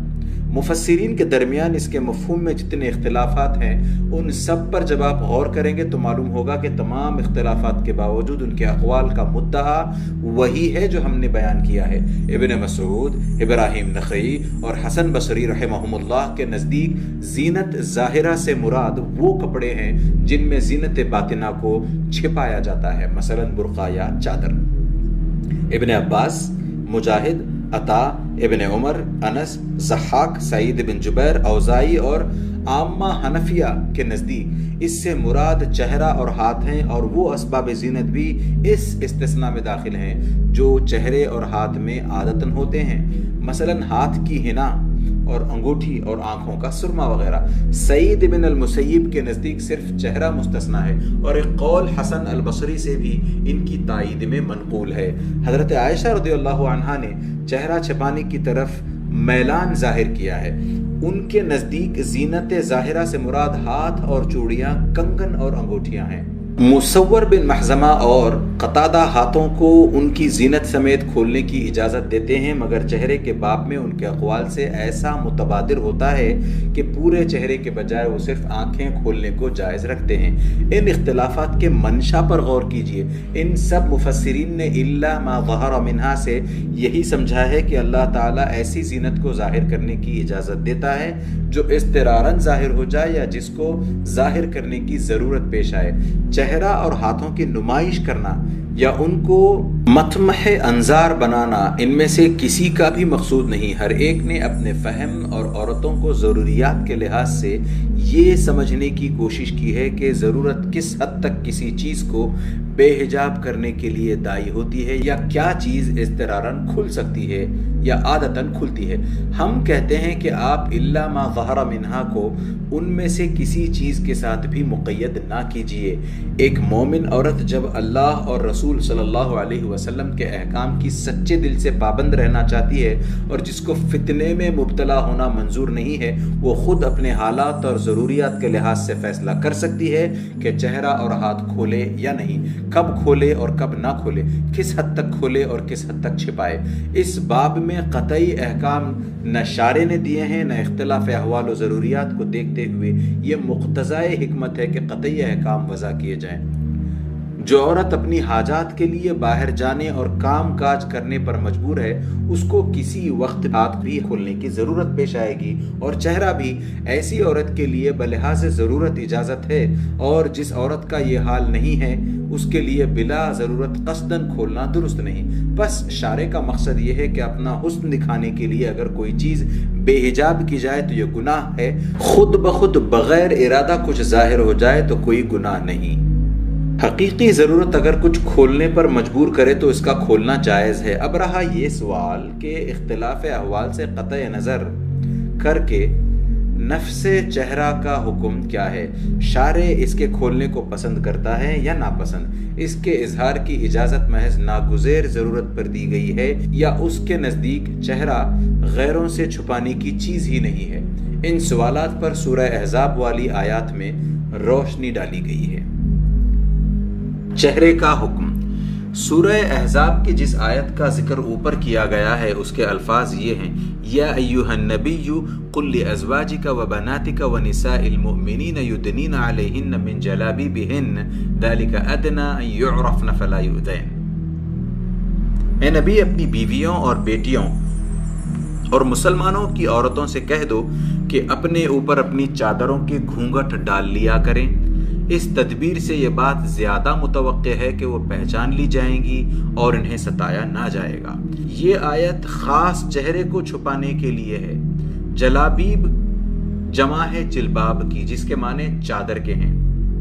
مفسرین کے درمیان اس کے مفہوم میں جتنے اختلافات ہیں ان سب پر جب آپ غور کریں گے تو معلوم ہوگا کہ تمام اختلافات کے باوجود ان کے اقوال کا مدعا وہی ہے جو ہم نے بیان کیا ہے۔ ابن مسعود، ابراہیم نخعی اور حسن بصری رحمہم اللہ کے نزدیک زینت ظاہرہ سے مراد وہ کپڑے ہیں جن میں زینت باطنہ کو چھپایا جاتا ہے، مثلا برقع یا چادر۔ ابن عباس، مجاہد، عطا، ابن عمر، انس، ضحاک، سعید بن جبیر، اوزائی اور عامہ حنفیہ کے نزدیک اس سے مراد چہرہ اور ہاتھ ہیں، اور وہ اسباب زینت بھی اس استثناء میں داخل ہیں جو چہرے اور ہاتھ میں عادتاً ہوتے ہیں، مثلا ہاتھ کی حنا اور انگوٹھی اور آنکھوں کا سرما وغیرہ۔ سعید بن المسیب کے نزدیک صرف چہرہ مستثنیٰ ہے، اور ایک قول حسن البصری سے بھی ان کی تائید میں منقول ہے۔ حضرت عائشہ رضی اللہ عنہا نے چہرہ چھپانے کی طرف میلان ظاہر کیا ہے۔ ان کے نزدیک زینت ظاہرہ سے مراد ہاتھ اور چوڑیاں، کنگن اور انگوٹھیاں ہیں۔ مصور بن محزمہ اور قتادہ ہاتھوں کو ان کی زینت سمیت کھولنے کی اجازت دیتے ہیں، مگر چہرے کے باب میں ان کے اقوال سے ایسا متبادر ہوتا ہے کہ پورے چہرے کے بجائے وہ صرف آنکھیں کھولنے کو جائز رکھتے ہیں۔ ان اختلافات کے منشا پر غور کیجئے۔ ان سب مفسرین نے الا ما ظہر منہا سے یہی سمجھا ہے کہ اللہ تعالیٰ ایسی زینت کو ظاہر کرنے کی اجازت دیتا ہے جو اضطراراً ظاہر ہو جائے یا جس کو ظاہر کرنے کی ضرورت پیش آئے۔ چہرہ اور ہاتھوں کی نمائش کرنا یا ان کو مطمح انظار بنانا ان میں سے کسی کا بھی مقصود نہیں۔ ہر ایک نے اپنے فہم اور عورتوں کو ضروریات کے لحاظ سے یہ سمجھنے کی کوشش کی ہے کہ ضرورت کس حد تک کسی چیز کو بے حجاب کرنے کے لیے داعی ہوتی ہے، یا کیا چیز اضطراراً کھل سکتی ہے یا عادتاً کھلتی ہے۔ ہم کہتے ہیں کہ آپ الا ما ظہر منہا کو ان میں سے کسی چیز کے ساتھ بھی مقید نہ کیجیے۔ ایک مومن عورت جب اللہ اور رسول صلی اللہ علیہ وسلم کے احکام کی سچے دل سے پابند رہنا چاہتی ہے اور جس کو فتنے میں مبتلا ہونا منظور نہیں ہے، وہ خود اپنے حالات اور ضروریات کے لحاظ سے فیصلہ کر سکتی ہے کہ چہرہ اور ہاتھ کھولے یا نہیں، کب کھولے اور کب نہ کھولے، کس حد تک کھولے اور کس حد تک چھپائے۔ اس باب میں قطعی احکام نہ شارع نے دیے ہیں نہ اختلاف احوال و ضروریات کو دیکھتے ہوئے یہ مقتضائے حکمت ہے کہ قطعی احکام وضع کیے جائیں۔ جو عورت اپنی حاجات کے لیے باہر جانے اور کام کاج کرنے پر مجبور ہے، اس کو کسی وقت ہاتھ بھی کھولنے کی ضرورت پیش آئے گی، اور چہرہ بھی ایسی عورت کے لیے بلحاظ ضرورت اجازت ہے، اور جس عورت کا یہ حال نہیں ہے اس کے لیے بلا ضرورت قصداً کھولنا درست نہیں۔ بس شارع کا مقصد یہ ہے کہ اپنا حسن دکھانے کے لیے اگر کوئی چیز بے حجاب کی جائے تو یہ گناہ ہے، خود بخود بغیر ارادہ کچھ ظاہر ہو جائے تو کوئی گناہ نہیں۔ حقیقی ضرورت اگر کچھ کھولنے پر مجبور کرے تو اس کا کھولنا جائز ہے۔ اب رہا یہ سوال کہ اختلاف احوال سے قطع نظر کر کے نفس چہرہ کا حکم کیا ہے؟ شارع اس کے کھولنے کو پسند کرتا ہے یا ناپسند؟ اس کے اظہار کی اجازت محض ناگزیر ضرورت پر دی گئی ہے یا اس کے نزدیک چہرہ غیروں سے چھپانے کی چیز ہی نہیں ہے؟ ان سوالات پر سورہ احزاب والی آیات میں روشنی ڈالی گئی ہے۔ چہرے کا حکم۔ سورہ احزاب کی جس آیت کا ذکر اوپر کیا گیا ہے اس کے الفاظ یہ ہیں: یا ایھا النبی قل لازواجک وبناتک ونساء المؤمنین یدنین علیہن من جلابیبہن ذلک ادنی ان یعرفن فلا یؤذین۔ اے نبی، اپنی بیویوں اور بیٹیوں اور مسلمانوں کی عورتوں سے کہہ دو کہ اپنے اوپر اپنی چادروں کے گھونگھٹ ڈال لیا کریں۔ اس تدبیر سے یہ بات زیادہ متوقع ہے کہ وہ پہچان لی جائیں گی اور انہیں ستایا نہ جائے گا۔ یہ آیت خاص چہرے کو چھپانے کے لیے ہے۔ جلابیب جمع ہے جلباب کی، جس کے معنی چادر کے ہیں۔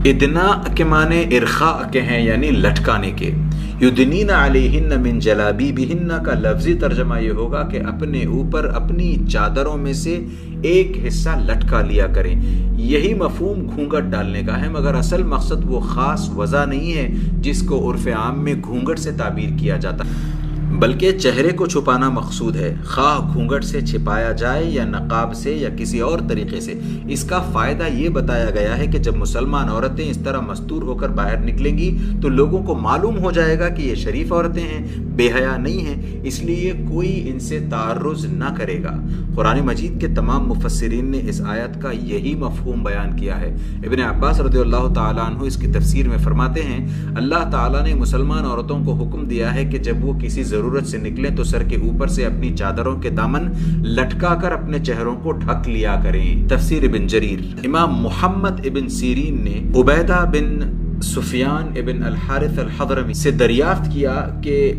ادنا کے معنی ارخاء کے ہیں، یعنی لٹکانے کے۔ یدنین علیہن من جلابیبہن کا لفظی ترجمہ یہ ہوگا کہ اپنے اوپر اپنی چادروں میں سے ایک حصہ لٹکا لیا کریں۔ یہی مفہوم گھونگھٹ ڈالنے کا ہے، مگر اصل مقصد وہ خاص وضع نہیں ہے جس کو عرف عام میں گھونگھٹ سے تعبیر کیا جاتا ہے، بلکہ چہرے کو چھپانا مقصود ہے، خواہ گھونگھٹ سے چھپایا جائے یا نقاب سے یا کسی اور طریقے سے۔ اس کا فائدہ یہ بتایا گیا ہے کہ جب مسلمان عورتیں اس طرح مستور ہو کر باہر نکلیں گی تو لوگوں کو معلوم ہو جائے گا کہ یہ شریف عورتیں ہیں، بے حیا نہیں ہیں، اس لیے کوئی ان سے تعرض نہ کرے گا۔ قرآن مجید کے تمام مفسرین نے اس آیت کا یہی مفہوم بیان کیا ہے۔ ابن عباس رضی اللہ تعالیٰ عنہ اس کی تفسیر میں فرماتے ہیں، اللہ تعالیٰ نے مسلمان عورتوں کو حکم دیا ہے کہ جب وہ کسی ضرورت سے نکلیں تو سر کے اوپر سے اپنی چادروں کے دامن لٹکا کر اپنے چہروں کو ڈھک لیا کریں۔ تفسیر ابن جریر۔ امام محمد ابن سیرین نے عبیدہ بن سفیان ابن الحارث الحضرمی سے دریافت کیا کہ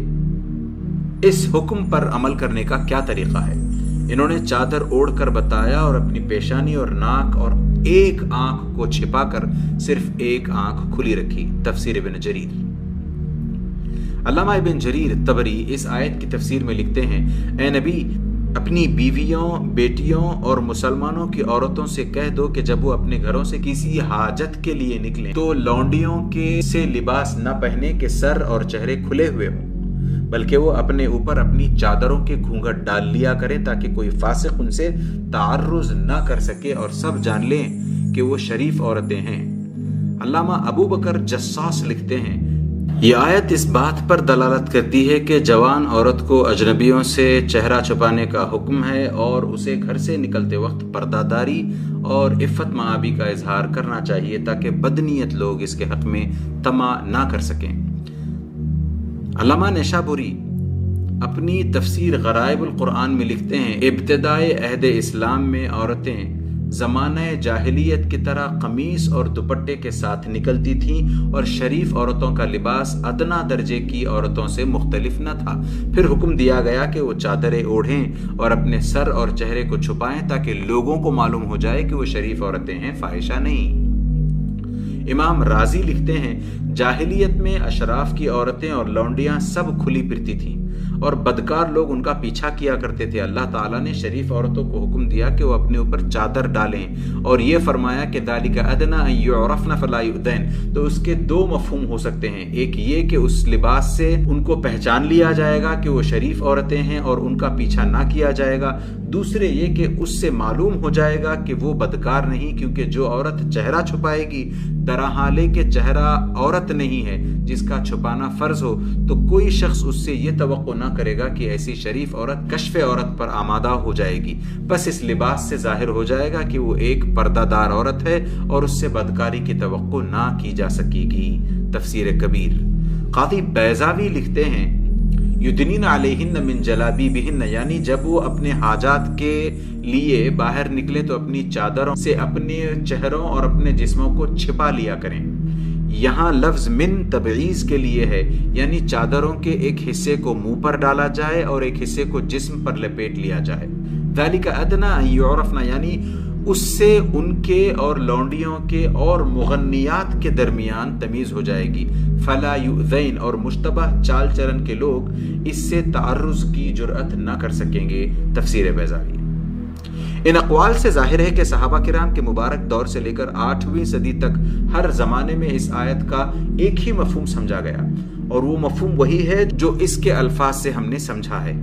اس حکم پر عمل کرنے کا کیا طریقہ ہے۔ انہوں نے چادر اوڑھ کر بتایا اور اپنی پیشانی اور ناک اور ایک آنکھ کو چھپا کر صرف ایک آنکھ کھلی رکھی۔ تفسیر ابن جریر۔ علامہ ابن جریر طبری اس آیت کی تفسیر میں لکھتے ہیں، اے نبی، اپنی بیویوں، بیٹیوں اور مسلمانوں کی عورتوں سے کہہ دو کہ جب وہ اپنے گھروں سے کسی حاجت کے لیے نکلیں تو لونڈیوں کے سے لباس نہ پہنے کہ سر اور چہرے کھلے ہوئے ہوں، بلکہ وہ اپنے اوپر اپنی چادروں کے گھونگھٹ ڈال لیا کریں تاکہ کوئی فاسق ان سے تعرض نہ کر سکے اور سب جان لیں کہ وہ شریف عورتیں ہیں۔ علامہ ابو بکر جساس لکھتے ہیں، یہ آیت اس بات پر دلالت کرتی ہے کہ جوان عورت کو اجنبیوں سے چہرہ چھپانے کا حکم ہے اور اسے گھر سے نکلتے وقت پردہ داری اور عفت مآبی کا اظہار کرنا چاہیے تاکہ بدنیت لوگ اس کے حق میں طمع نہ کر سکیں۔ علامہ نیشابوری اپنی تفسیر غرائب القرآن میں لکھتے ہیں، ابتدائے عہد اسلام میں عورتیں زمانہ جاہلیت کی طرح قمیص اور دوپٹے کے ساتھ نکلتی تھیں اور شریف عورتوں کا لباس ادنا درجے کی عورتوں سے مختلف نہ تھا۔ پھر حکم دیا گیا کہ وہ چادریں اوڑھیں اور اپنے سر اور چہرے کو چھپائیں تاکہ لوگوں کو معلوم ہو جائے کہ وہ شریف عورتیں ہیں، فاحشہ نہیں۔ امام رازی لکھتے ہیں، جاہلیت میں اشراف کی عورتیں اور لونڈیاں سب کھلی پھرتی تھیں اور بدکار لوگ ان کا پیچھا کیا کرتے تھے۔ اللہ تعالیٰ نے شریف عورتوں کو حکم دیا کہ وہ اپنے اوپر چادر ڈالیں اور یہ فرمایا کہ ذالک ادنیٰ ان یعرفن فلا یؤذین۔ تو اس کے دو مفہوم ہو سکتے ہیں، ایک یہ کہ اس لباس سے ان کو پہچان لیا جائے گا کہ وہ شریف عورتیں ہیں اور ان کا پیچھا نہ کیا جائے گا، دوسرے یہ کہ اس سے معلوم ہو جائے گا کہ وہ بدکار نہیں، کیونکہ جو عورت چہرہ چھپائے گی درحالے کہ چہرہ عورت نہیں ہے جس کا چھپانا فرض ہو، تو کوئی شخص اس سے یہ توقع نہ کرے گا کہ ایسی شریف عورت کشف عورت پر آمادہ ہو جائے گی، بس اس لباس سے ظاہر ہو جائے گا کہ وہ ایک پردہ دار عورت ہے اور اس سے بدکاری کی توقع نہ کی جا سکے گی۔ تفسیر کبیر۔ قاضی بیضاوی لکھتے ہیں، یدنین علیہن من جلابیبہن، یعنی جب وہ اپنے حاجات کے لیے باہر نکلے تو اپنی چادروں سے اپنے چہروں اور اپنے جسموں کو چھپا لیا کریں۔ یہاں لفظ من تبعیض کے لیے ہے، یعنی چادروں کے ایک حصے کو منہ پر ڈالا جائے اور ایک حصے کو جسم پر لپیٹ لیا جائے۔ ذالک ادنیٰ ان یعرفن، یعنی اس سے ان کے اور لونڈیوں کے اور مغنیات کے درمیان تمیز ہو جائے گی۔ فلا یؤذین، اور مشتبہ چال چلن کے لوگ اس سے تعرض کی جرأت نہ کر سکیں گے۔ تفسیر بیضاوی۔ ان اقوال سے ظاہر ہے کہ صحابہ کرام کے مبارک دور سے لے کر 8ویں صدی تک ہر زمانے میں اس آیت کا ایک ہی مفہوم سمجھا گیا، اور وہ مفہوم وہی ہے جو اس کے الفاظ سے ہم نے سمجھا ہے۔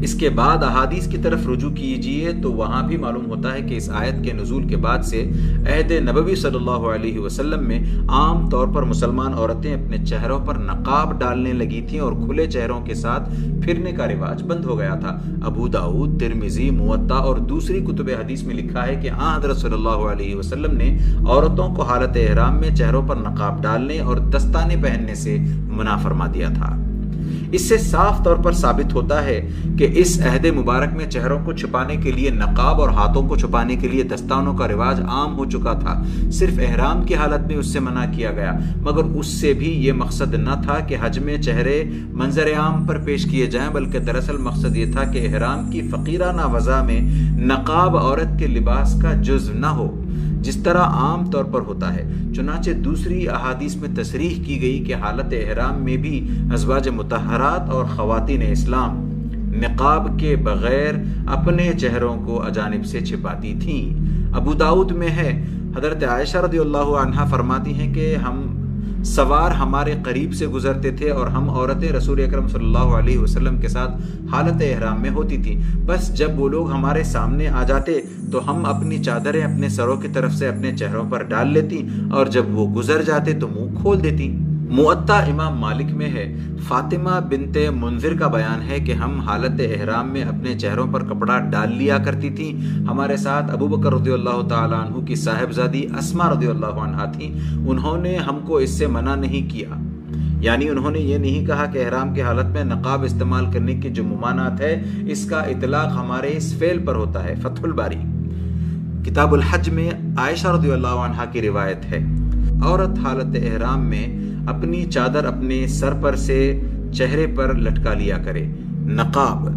اس کے بعد احادیث کی طرف رجوع کیجئے تو وہاں بھی معلوم ہوتا ہے کہ اس آیت کے نزول کے بعد سے عہد نبوی صلی اللہ علیہ وسلم میں عام طور پر مسلمان عورتیں اپنے چہروں پر نقاب ڈالنے لگی تھیں اور کھلے چہروں کے ساتھ پھرنے کا رواج بند ہو گیا تھا۔ ابو داؤد، ترمذی، موطا اور دوسری کتب حدیث میں لکھا ہے کہ حضرت صلی اللہ علیہ وسلم نے عورتوں کو حالت احرام میں چہروں پر نقاب ڈالنے اور دستانے پہننے سے منع فرما دیا تھا۔ اس سے صاف طور پر ثابت ہوتا ہے کہ اس عہد مبارک میں چہروں کو چھپانے کے لیے نقاب اور ہاتھوں کو چھپانے کے لیے دستانوں کا رواج عام ہو چکا تھا۔ صرف احرام کی حالت میں اس سے منع کیا گیا، مگر اس سے بھی یہ مقصد نہ تھا کہ حج میں چہرے منظر عام پر پیش کیے جائیں، بلکہ دراصل مقصد یہ تھا کہ احرام کی فقیرانہ وضع میں نقاب عورت کے لباس کا جزو نہ ہو جس طرح عام طور پر ہوتا ہے۔ چنانچہ دوسری احادیث میں تصریح کی گئی کہ حالت احرام میں بھی ازواج مطہرات اور خواتین اسلام نقاب کے بغیر اپنے چہروں کو اجانب سے چھپاتی تھیں۔ ابو داؤد میں ہے، حضرت عائشہ رضی اللہ عنہا فرماتی ہیں کہ ہم سوار ہمارے قریب سے گزرتے تھے اور ہم عورتیں رسول اکرم صلی اللہ علیہ وسلم کے ساتھ حالت احرام میں ہوتی تھیں، بس جب وہ لوگ ہمارے سامنے آ جاتے تو ہم اپنی چادریں اپنے سروں کی طرف سے اپنے چہروں پر ڈال لیتی اور جب وہ گزر جاتے تو منہ کھول دیتی۔ موطا امام مالک میں ہے، فاطمہ بنت منذر کا بیان ہے کہ ہم حالت احرام میں اپنے چہروں پر کپڑا ڈال لیا کرتی تھیں۔ ہمارے ساتھ ابو بکر رضی اللہ تعالیٰ عنہ کی صاحبزادی اسماء رضی اللہ عنہا تھیں، انہوں نے ہم کو اس سے منع نہیں کیا، یعنی انہوں نے یہ نہیں کہا کہ احرام کی حالت میں نقاب استعمال کرنے کی جو ممانعت ہے اس کا اطلاق ہمارے اس فعل پر ہوتا ہے۔ فتح الباری کتاب الحج میں عائشہ رضی اللہ عنہا کی روایت ہے، عورت حالت احرام میں اپنی چادر اپنے سر پر سے چہرے پر لٹکا لیا کرے۔ نقاب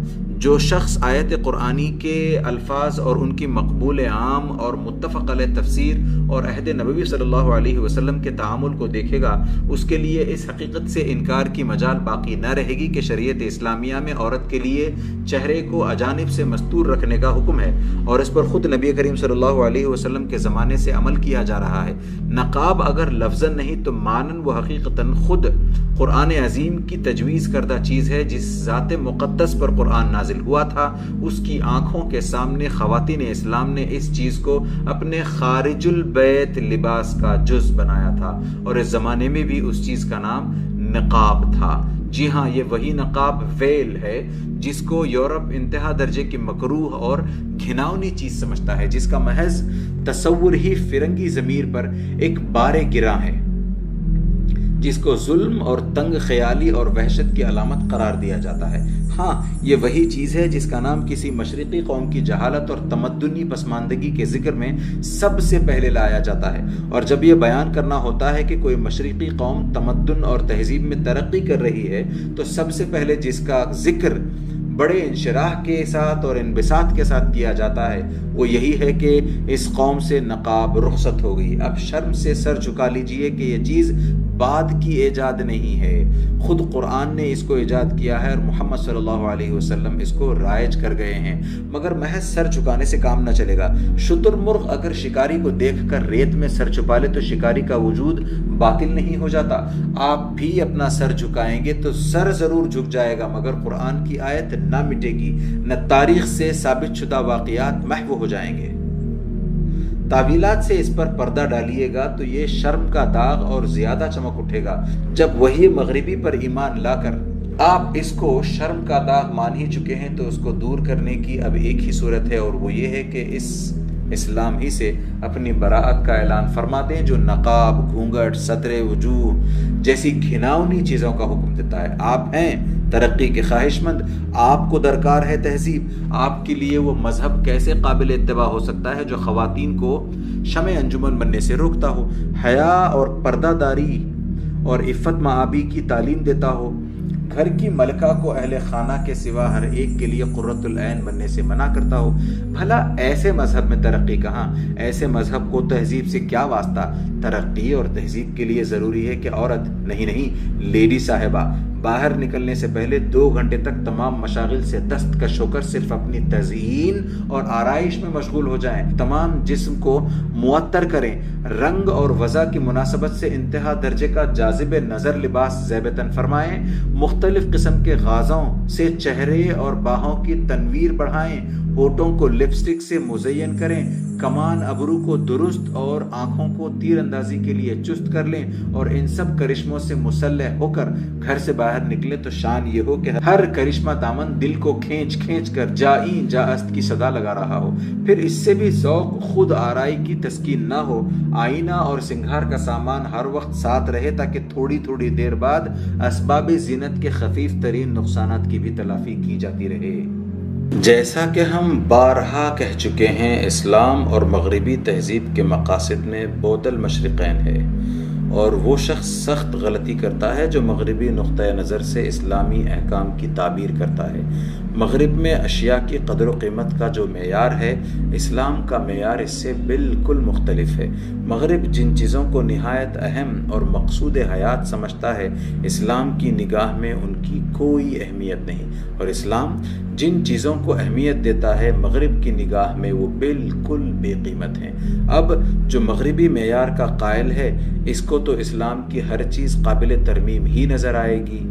جو شخص آیت قرآنی کے الفاظ اور ان کی مقبول عام اور متفق علیہ تفسیر اور عہد نبوی صلی اللہ علیہ وسلم کے تعامل کو دیکھے گا، اس کے لیے اس حقیقت سے انکار کی مجال باقی نہ رہے گی کہ شریعت اسلامیہ میں عورت کے لیے چہرے کو اجانب سے مستور رکھنے کا حکم ہے، اور اس پر خود نبی کریم صلی اللہ علیہ وسلم کے زمانے سے عمل کیا جا رہا ہے۔ نقاب اگر لفظاً نہیں تو معنن و حقیقتاً خود قرآن عظیم کی تجویز کردہ چیز ہے۔ جس ذات مقدس پر قرآن نازل ہوا تھا، اس کی آنکھوں کے سامنے خواتین اسلام نے اس چیز کو اپنے خارج البیت لباس کا جز بنایا تھا، اور اس زمانے میں بھی اس چیز کا نام نقاب تھا۔ جی ہاں، یہ وہی نقاب ویل ہے جس کو یورپ انتہا درجے کی مکروہ اور گھناؤنی چیز سمجھتا ہے، جس کا محض تصور ہی فرنگی ضمیر پر ایک بار گراں ہے، جس کو ظلم اور تنگ خیالی اور وحشت کی علامت قرار دیا جاتا ہے۔ ہاں، یہ وہی چیز ہے جس کا نام کسی مشرقی قوم کی جہالت اور تمدنی پسماندگی کے ذکر میں سب سے پہلے لایا جاتا ہے، اور جب یہ بیان کرنا ہوتا ہے کہ کوئی مشرقی قوم تمدن اور تہذیب میں ترقی کر رہی ہے، تو سب سے پہلے جس کا ذکر بڑے انشراح کے ساتھ اور انبساط کے ساتھ کیا جاتا ہے وہ یہی ہے کہ اس قوم سے نقاب رخصت ہو گئی۔ اب شرم سے سر جھکا لیجئے کہ یہ چیز بعد کی ایجاد نہیں ہے، خود قرآن نے اس کو ایجاد کیا ہے، اور محمد صلی اللہ علیہ وسلم اس کو رائج کر گئے ہیں۔ مگر محض سر جھکانے سے کام نہ چلے گا۔ شتر مرغ اگر شکاری کو دیکھ کر ریت میں سر چھپا لے تو شکاری کا وجود باطل نہیں ہو جاتا۔ آپ بھی اپنا سر جھکائیں گے تو سر ضرور جھک جائے گا، مگر قرآن کی آیت نہ مٹے گی، نہ تاریخ سے ثابت شدہ واقعات محو ہو جائیں گے۔ تعویلات سے اس پر پردہ ڈالیے گا تو یہ شرم کا داغ اور زیادہ چمک اٹھے گا۔ جب وحی مغربی پر ایمان لا کر آپ اس کو شرم کا داغ مان ہی چکے ہیں تو اس کو دور کرنے کی اب ایک ہی صورت ہے، اور وہ یہ ہے کہ اس اسلام ہی سے اپنی براءت کا اعلان فرما دیں جو نقاب، گھونگھٹ، ستر وجوہ جیسی گھناؤنی چیزوں کا حکم دیتا ہے۔ آپ ہیں ترقی کے خواہش مند، آپ کو درکار ہے تہذیب، آپ کے لیے وہ مذہب کیسے قابل اتباع ہو سکتا ہے جو خواتین کو شمع انجمن بننے سے روکتا ہو، حیا اور پردہ داری اور عفت معابی کی تعلیم دیتا ہو، گھر کی ملکہ کو اہل خانہ کے سوا ہر ایک کے لیے قرۃ العین بننے سے منع کرتا ہو۔ بھلا ایسے مذہب میں ترقی کہاں؟ ایسے مذہب کو تہذیب سے کیا واسطہ؟ ترقی اور تہذیب کے لیے ضروری ہے کہ عورت نہیں لیڈی صاحبہ باہر نکلنے سے پہلے 2 گھنٹے تک تمام مشاغل سے دستکش ہو کر صرف اپنی تزئین اور آرائش میں مشغول ہو جائیں، تمام جسم کو معطر کریں، رنگ اور وضع کی مناسبت سے انتہا درجے کا جاذب نظر لباس زیبتاً فرمائیں، مختلف قسم کے غازوں سے چہرے اور باہوں کی تنویر بڑھائیں، ہونٹوں کو لپسٹک سے مزین کریں، کمان ابرو کو درست اور آنکھوں کو تیر اندازی کے لیے چست کر لیں، اور ان سب کرشموں سے مسلح ہو کر گھر سے باہر نکلے تو شان یہ ہو کہ ہر کرشمہ دامن دل کو کھینچ کھینچ کر جائیں جا است کی صدا لگا رہا ہو۔ پھر اس سے بھی ذوق خود آرائی کی تسکین نہ ہو، آئینہ اور سنگھار کا سامان ہر وقت ساتھ رہے تاکہ تھوڑی تھوڑی دیر بعد اسباب زینت کے خفیف ترین نقصانات کی بھی تلافی کی جاتی رہے۔ جیسا کہ ہم بارہا کہہ چکے ہیں، اسلام اور مغربی تہذیب کے مقاصد میں بعد المشرقین ہے، اور وہ شخص سخت غلطی کرتا ہے جو مغربی نقطۂ نظر سے اسلامی احکام کی تعبیر کرتا ہے۔ مغرب میں اشیاء کی قدر و قیمت کا جو معیار ہے، اسلام کا معیار اس سے بالکل مختلف ہے۔ مغرب جن چیزوں کو نہایت اہم اور مقصود حیات سمجھتا ہے، اسلام کی نگاہ میں ان کی کوئی اہمیت نہیں، اور اسلام جن چیزوں کو اہمیت دیتا ہے، مغرب کی نگاہ میں وہ بالکل بے قیمت ہیں۔ اب جو مغربی معیار کا قائل ہے، اس کو تو اسلام کی ہر چیز قابل ترمیم ہی نظر آئے گی۔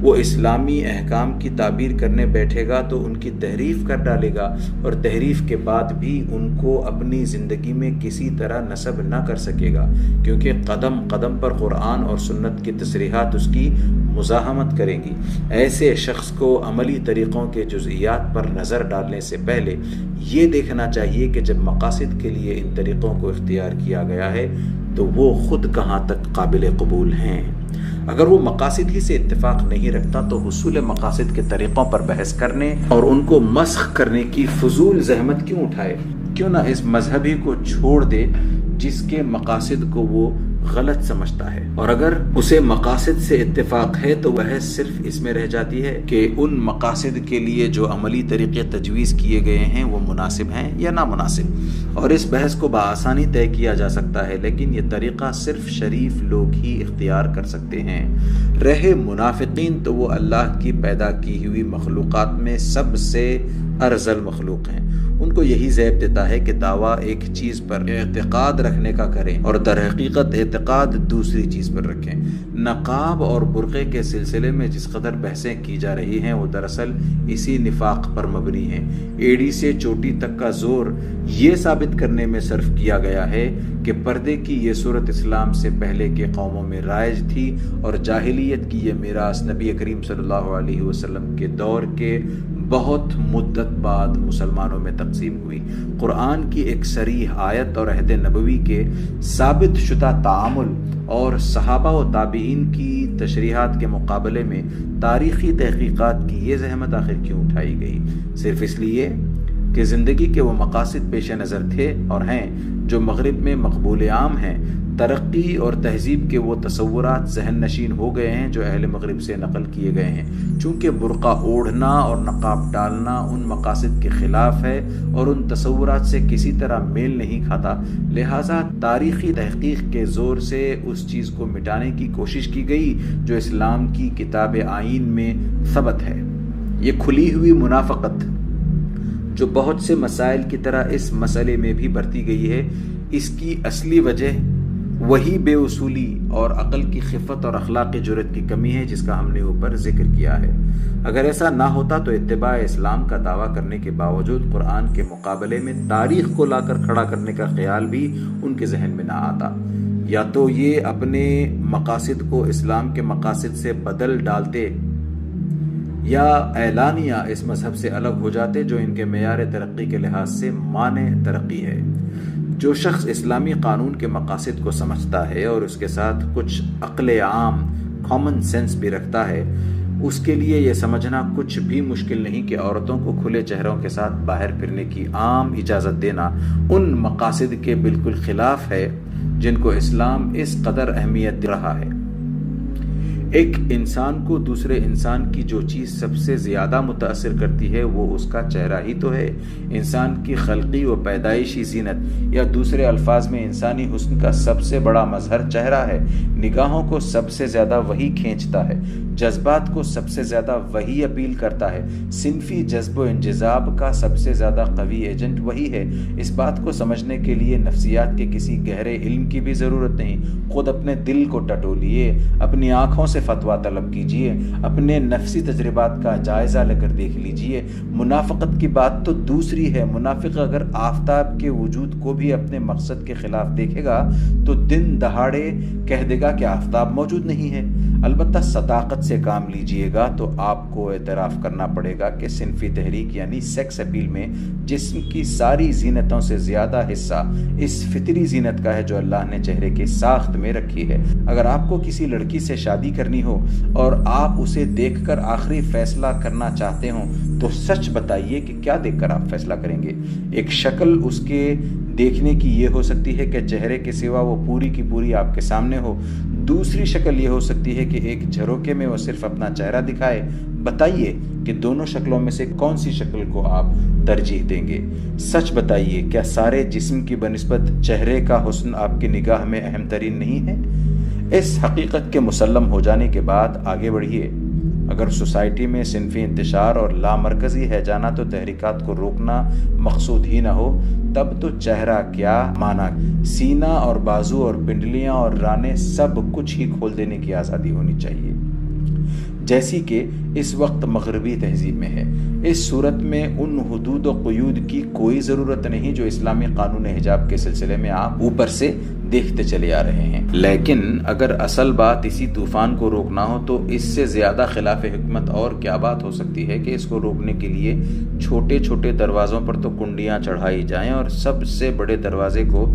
وہ اسلامی احکام کی تعبیر کرنے بیٹھے گا تو ان کی تحریف کر ڈالے گا، اور تحریف کے بعد بھی ان کو اپنی زندگی میں کسی طرح نصب نہ کر سکے گا، کیونکہ قدم قدم پر قرآن اور سنت کی تصریحات اس کی مزاحمت کریں گی۔ ایسے شخص کو عملی طریقوں کے جزئیات پر نظر ڈالنے سے پہلے یہ دیکھنا چاہیے کہ جب مقاصد کے لیے ان طریقوں کو اختیار کیا گیا ہے تو وہ خود کہاں تک قابل قبول ہیں۔ اگر وہ مقاصد ہی سے اتفاق نہیں رکھتا تو حصول مقاصد کے طریقوں پر بحث کرنے اور ان کو مسخ کرنے کی فضول زحمت کیوں اٹھائے؟ کیوں نہ اس مذہبی کو چھوڑ دے جس کے مقاصد کو وہ غلط سمجھتا ہے، اور اگر اسے مقاصد سے اتفاق ہے تو بحث صرف اس میں رہ جاتی ہے کہ ان مقاصد کے لیے جو عملی طریقے تجویز کیے گئے ہیں وہ مناسب ہیں یا نامناسب، اور اس بحث کو بآسانی طے کیا جا سکتا ہے، لیکن یہ طریقہ صرف شریف لوگ ہی اختیار کر سکتے ہیں۔ رہے منافقین تو وہ اللہ کی پیدا کی ہوئی مخلوقات میں سب سے ارذل مخلوق ہیں۔ ان کو یہی زیب دیتا ہے کہ دعویٰ ایک چیز پر اعتقاد رکھنے کا کریں اور در حقیقت اعتقاد دوسری چیز پر رکھیں۔ نقاب اور برقعے کے سلسلے میں جس قدر بحثیں کی جا رہی ہیں وہ دراصل اسی نفاق پر مبنی ہیں۔ ایڑی سے چوٹی تک کا زور یہ ثابت کرنے میں صرف کیا گیا ہے کہ پردے کی یہ صورت اسلام سے پہلے کے قوموں میں رائج تھی، اور جاہلیت کی یہ میراث نبی کریم صلی اللہ علیہ وسلم کے دور کے بہت مدت بعد مسلمانوں میں تقسیم ہوئی۔ قرآن کی ایک صریح آیت اور عہد نبوی کے ثابت شدہ تعامل اور صحابہ و تابعین کی تشریحات کے مقابلے میں تاریخی تحقیقات کی یہ زحمت آخر کیوں اٹھائی گئی؟ صرف اس لیے کہ زندگی کے وہ مقاصد پیش نظر تھے اور ہیں جو مغرب میں مقبول عام ہیں۔ ترقی اور تہذیب کے وہ تصورات ذہن نشین ہو گئے ہیں جو اہل مغرب سے نقل کیے گئے ہیں۔ چونکہ برقع اوڑھنا اور نقاب ڈالنا ان مقاصد کے خلاف ہے اور ان تصورات سے کسی طرح میل نہیں کھاتا، لہٰذا تاریخی تحقیق کے زور سے اس چیز کو مٹانے کی کوشش کی گئی جو اسلام کی کتاب آئین میں ثبت ہے۔ یہ کھلی ہوئی منافقت جو بہت سے مسائل کی طرح اس مسئلے میں بھی برتی گئی ہے، اس کی اصلی وجہ وہی بے اصولی اور عقل کی خفت اور اخلاقی جرأت کی کمی ہے جس کا ہم نے اوپر ذکر کیا ہے۔ اگر ایسا نہ ہوتا تو اتباع اسلام کا دعویٰ کرنے کے باوجود قرآن کے مقابلے میں تاریخ کو لا کر کھڑا کرنے کا خیال بھی ان کے ذہن میں نہ آتا۔ یا تو یہ اپنے مقاصد کو اسلام کے مقاصد سے بدل ڈالتے یا اعلانیہ اس مذہب سے الگ ہو جاتے جو ان کے معیار ترقی کے لحاظ سے مانع ترقی ہے۔ جو شخص اسلامی قانون کے مقاصد کو سمجھتا ہے اور اس کے ساتھ کچھ عقل عام کامن سینس بھی رکھتا ہے، اس کے لیے یہ سمجھنا کچھ بھی مشکل نہیں کہ عورتوں کو کھلے چہروں کے ساتھ باہر پھرنے کی عام اجازت دینا ان مقاصد کے بالکل خلاف ہے جن کو اسلام اس قدر اہمیت دے رہا ہے۔ ایک انسان کو دوسرے انسان کی جو چیز سب سے زیادہ متاثر کرتی ہے وہ اس کا چہرہ ہی تو ہے۔ انسان کی خلقی و پیدائشی زینت، یا دوسرے الفاظ میں انسانی حسن کا سب سے بڑا مظہر چہرہ ہے۔ نگاہوں کو سب سے زیادہ وہی کھینچتا ہے، جذبات کو سب سے زیادہ وہی اپیل کرتا ہے، صنفی جذب و انجذاب کا سب سے زیادہ قوی ایجنٹ وہی ہے۔ اس بات کو سمجھنے کے لیے نفسیات کے کسی گہرے علم کی بھی ضرورت نہیں، خود اپنے دل کو ٹٹولیے، اپنی آنکھوں سے فتویٰ طلب کیجئے، اپنے نفسی تجربات کا جائزہ لے کر دیکھ لیجئے۔ منافقت کی بات تو دوسری ہے۔ منافق اگر آفتاب کے وجود کو بھی اپنے مقصد کے خلاف دیکھے گا تو دن دہاڑے کہہ دے گا کہ آفتاب موجود نہیں ہے۔ البتہ صداقت سے کام لیجئے گا تو آپ کو اعتراف کرنا پڑے گا کہ صنفی تحریک یعنی سیکس اپیل میں جسم کی ساری زینتوں سے زیادہ حصہ اس فطری زینت کا ہے جو اللہ نے چہرے کے ساخت میں رکھی ہے۔ اگر آپ کو کسی لڑکی سے شادی کرنی ہو اور آپ اسے دیکھ کر آخری فیصلہ کرنا چاہتے ہوں تو سچ بتائیے کہ کیا دیکھ کر آپ فیصلہ کریں گے؟ ایک شکل اس کے دیکھنے کی یہ ہو سکتی ہے کہ چہرے کے سوا وہ پوری کی پوری آپ کے سامنے ہو، دوسری شکل یہ ہو سکتی ہے کہ ایک جھروکے میں وہ صرف اپنا چہرہ دکھائے۔ بتائیے کہ دونوں شکلوں میں سے کون سی شکل کو آپ ترجیح دیں گے؟ سچ بتائیے، کیا سارے جسم کی بنسبت چہرے کا حسن آپ کی نگاہ میں اہم ترین نہیں ہے؟ اس حقیقت کے مسلم ہو جانے کے بعد آگے بڑھیے۔ اگر سوسائٹی میں صنفی انتشار اور لامرکزی ہے جانا تو تحریکات کو روکنا مقصود ہی نہ ہو، تب تو چہرہ کیا معنی، سینہ اور بازو اور پنڈلیاں اور رانے سب کچھ ہی کھول دینے کی آزادی ہونی چاہیے، جیسی کہ اس وقت مغربی تہذیب میں ہے۔ اس صورت میں ان حدود و قیود کی کوئی ضرورت نہیں جو اسلامی قانون حجاب کے سلسلے میں آپ اوپر سے دیکھتے چلے آ رہے ہیں۔ لیکن اگر اصل بات اسی طوفان کو روکنا ہو تو اس سے زیادہ خلاف حکمت اور کیا بات ہو سکتی ہے کہ اس کو روکنے کے لیے چھوٹے چھوٹے دروازوں پر تو کنڈیاں چڑھائی جائیں اور سب سے بڑے دروازے کو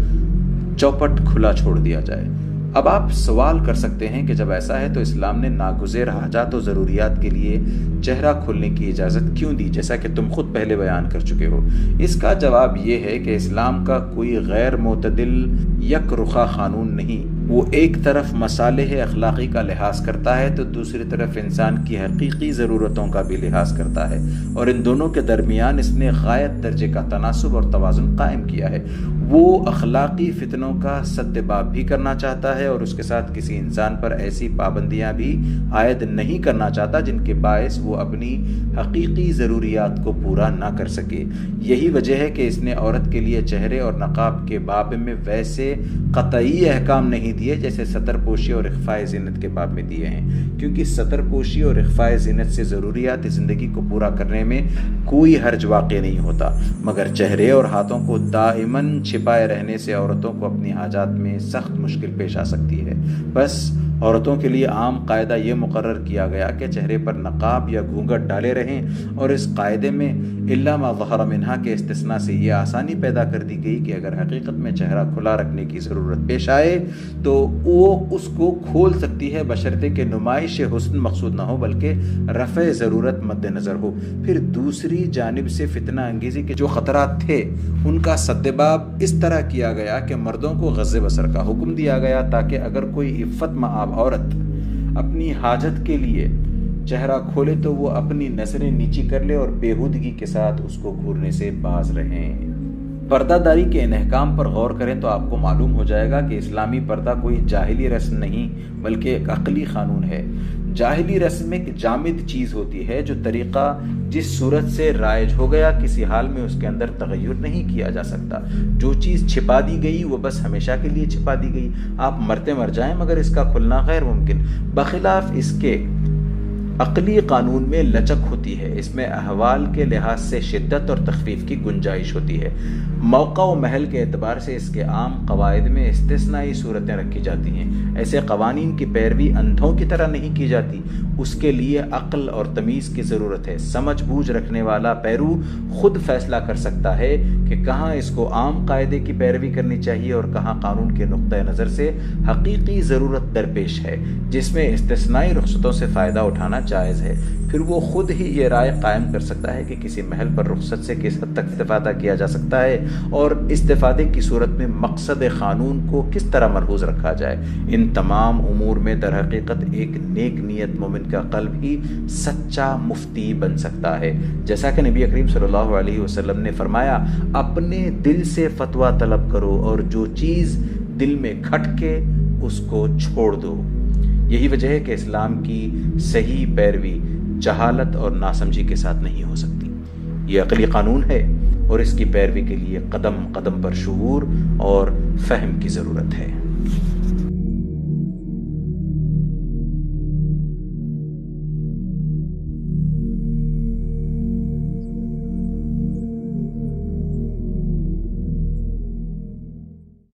چوپٹ کھلا چھوڑ دیا جائے۔ اب آپ سوال کر سکتے ہیں کہ جب ایسا ہے تو اسلام نے ناگزیر حاجات و ضروریات کے لیے چہرہ کھولنے کی اجازت کیوں دی، جیسا کہ تم خود پہلے بیان کر چکے ہو؟ اس کا جواب یہ ہے کہ اسلام کا کوئی غیر معتدل یک رخا قانون نہیں، وہ ایک طرف مصالح اخلاقی کا لحاظ کرتا ہے تو دوسری طرف انسان کی حقیقی ضرورتوں کا بھی لحاظ کرتا ہے، اور ان دونوں کے درمیان اس نے غایت درجے کا تناسب اور توازن قائم کیا ہے۔ وہ اخلاقی فتنوں کا سد باب بھی کرنا چاہتا ہے اور اس کے ساتھ کسی انسان پر ایسی پابندیاں بھی عائد نہیں کرنا چاہتا جن کے باعث وہ اپنی حقیقی ضروریات کو پورا نہ کر سکے۔ یہی وجہ ہے کہ اس نے عورت کے لیے چہرے اور نقاب کے باب میں ویسے قطعی احکام نہیں دیے جیسے ستر پوشی اور اخفاء زینت کے باب میں دیے ہیں، کیونکہ ستر پوشی اور اخفاء زینت سے ضروریات زندگی کو پورا کرنے میں کوئی حرج واقع نہیں ہوتا، مگر چہرے اور ہاتھوں کو دائماً چھپائے رہنے سے عورتوں کو اپنی حاجات میں سخت مشکل پیش آ سکتی ہے۔ بس عورتوں کے لیے عام قاعدہ یہ مقرر کیا گیا کہ چہرے پر نقاب یا گھونگھٹ ڈالے رہیں، اور اس قاعدے میں الا ما ظہر منہا کے استثناء سے یہ آسانی پیدا کر دی گئی کہ اگر حقیقت میں چہرہ کھلا رکھنے کی ضرورت پیش آئے تو وہ اس کو کھول سکتی ہے، بشرطے کہ نمائش حسن مقصود نہ ہو بلکہ رفع ضرورت مد نظر ہو۔ پھر دوسری جانب سے فتنہ انگیزی کے جو خطرات تھے ان کا سدباب اس طرح کیا گیا کہ مردوں کو غض بصر کا حکم دیا گیا تاکہ اگر کوئی عفت مآب عورت اپنی حاجت کے لیے چہرہ کھولے تو وہ اپنی نظریں نیچی کر لے اور بےہودگی کے ساتھ اس کو گھورنے سے باز رہیں۔ پردہ داری کے ان احکام پر غور کریں تو آپ کو معلوم ہو جائے گا کہ اسلامی پردہ کوئی جاہلی رسم نہیں بلکہ ایک عقلی قانون ہے۔ جاہلی رسم ایک جامد چیز ہوتی ہے جو طریقہ جس صورت سے رائج ہو گیا کسی حال میں اس کے اندر تغیر نہیں کیا جا سکتا۔ جو چیز چھپا دی گئی وہ بس ہمیشہ کے لیے چھپا دی گئی، آپ مرتے مر جائیں مگر اس کا کھلنا غیر ممکن۔ بخلاف اس کے عقلی قانون میں لچک ہوتی ہے، اس میں احوال کے لحاظ سے شدت اور تخفیف کی گنجائش ہوتی ہے۔ موقع و محل کے اعتبار سے اس کے عام قواعد میں استثنائی صورتیں رکھی جاتی ہیں۔ ایسے قوانین کی پیروی اندھوں کی طرح نہیں کی جاتی، اس کے لیے عقل اور تمیز کی ضرورت ہے۔ سمجھ بوجھ رکھنے والا پیرو خود فیصلہ کر سکتا ہے کہ کہاں اس کو عام قاعدے کی پیروی کرنی چاہیے اور کہاں قانون کے نقطۂ نظر سے حقیقی ضرورت درپیش ہے جس میں استثنائی رخصتوں سے فائدہ اٹھانا جائز ہے۔ پھر وہ خود ہی یہ رائے قائم کر سکتا ہے کہ کسی محل پر رخصت سے کس حد تک استفادہ کیا جا سکتا ہے اور استفادے کی صورت میں مقصد قانون کو کس طرح مرکوز رکھا جائے۔ ان تمام امور میں در حقیقت ایک نیک نیت مومن کا قلب ہی سچا مفتی بن سکتا ہے۔ جیسا کہ نبی کریم صلی اللہ علیہ وسلم نے فرمایا، اپنے دل سے فتویٰ طلب کرو اور جو چیز دل میں کھٹ کے اس کو چھوڑ دو۔ یہی وجہ ہے کہ اسلام کی صحیح پیروی جہالت اور ناسمجھی کے ساتھ نہیں ہو سکتی۔ یہ عقلی قانون ہے اور اس کی پیروی کے لیے قدم قدم پر شعور اور فہم کی ضرورت ہے۔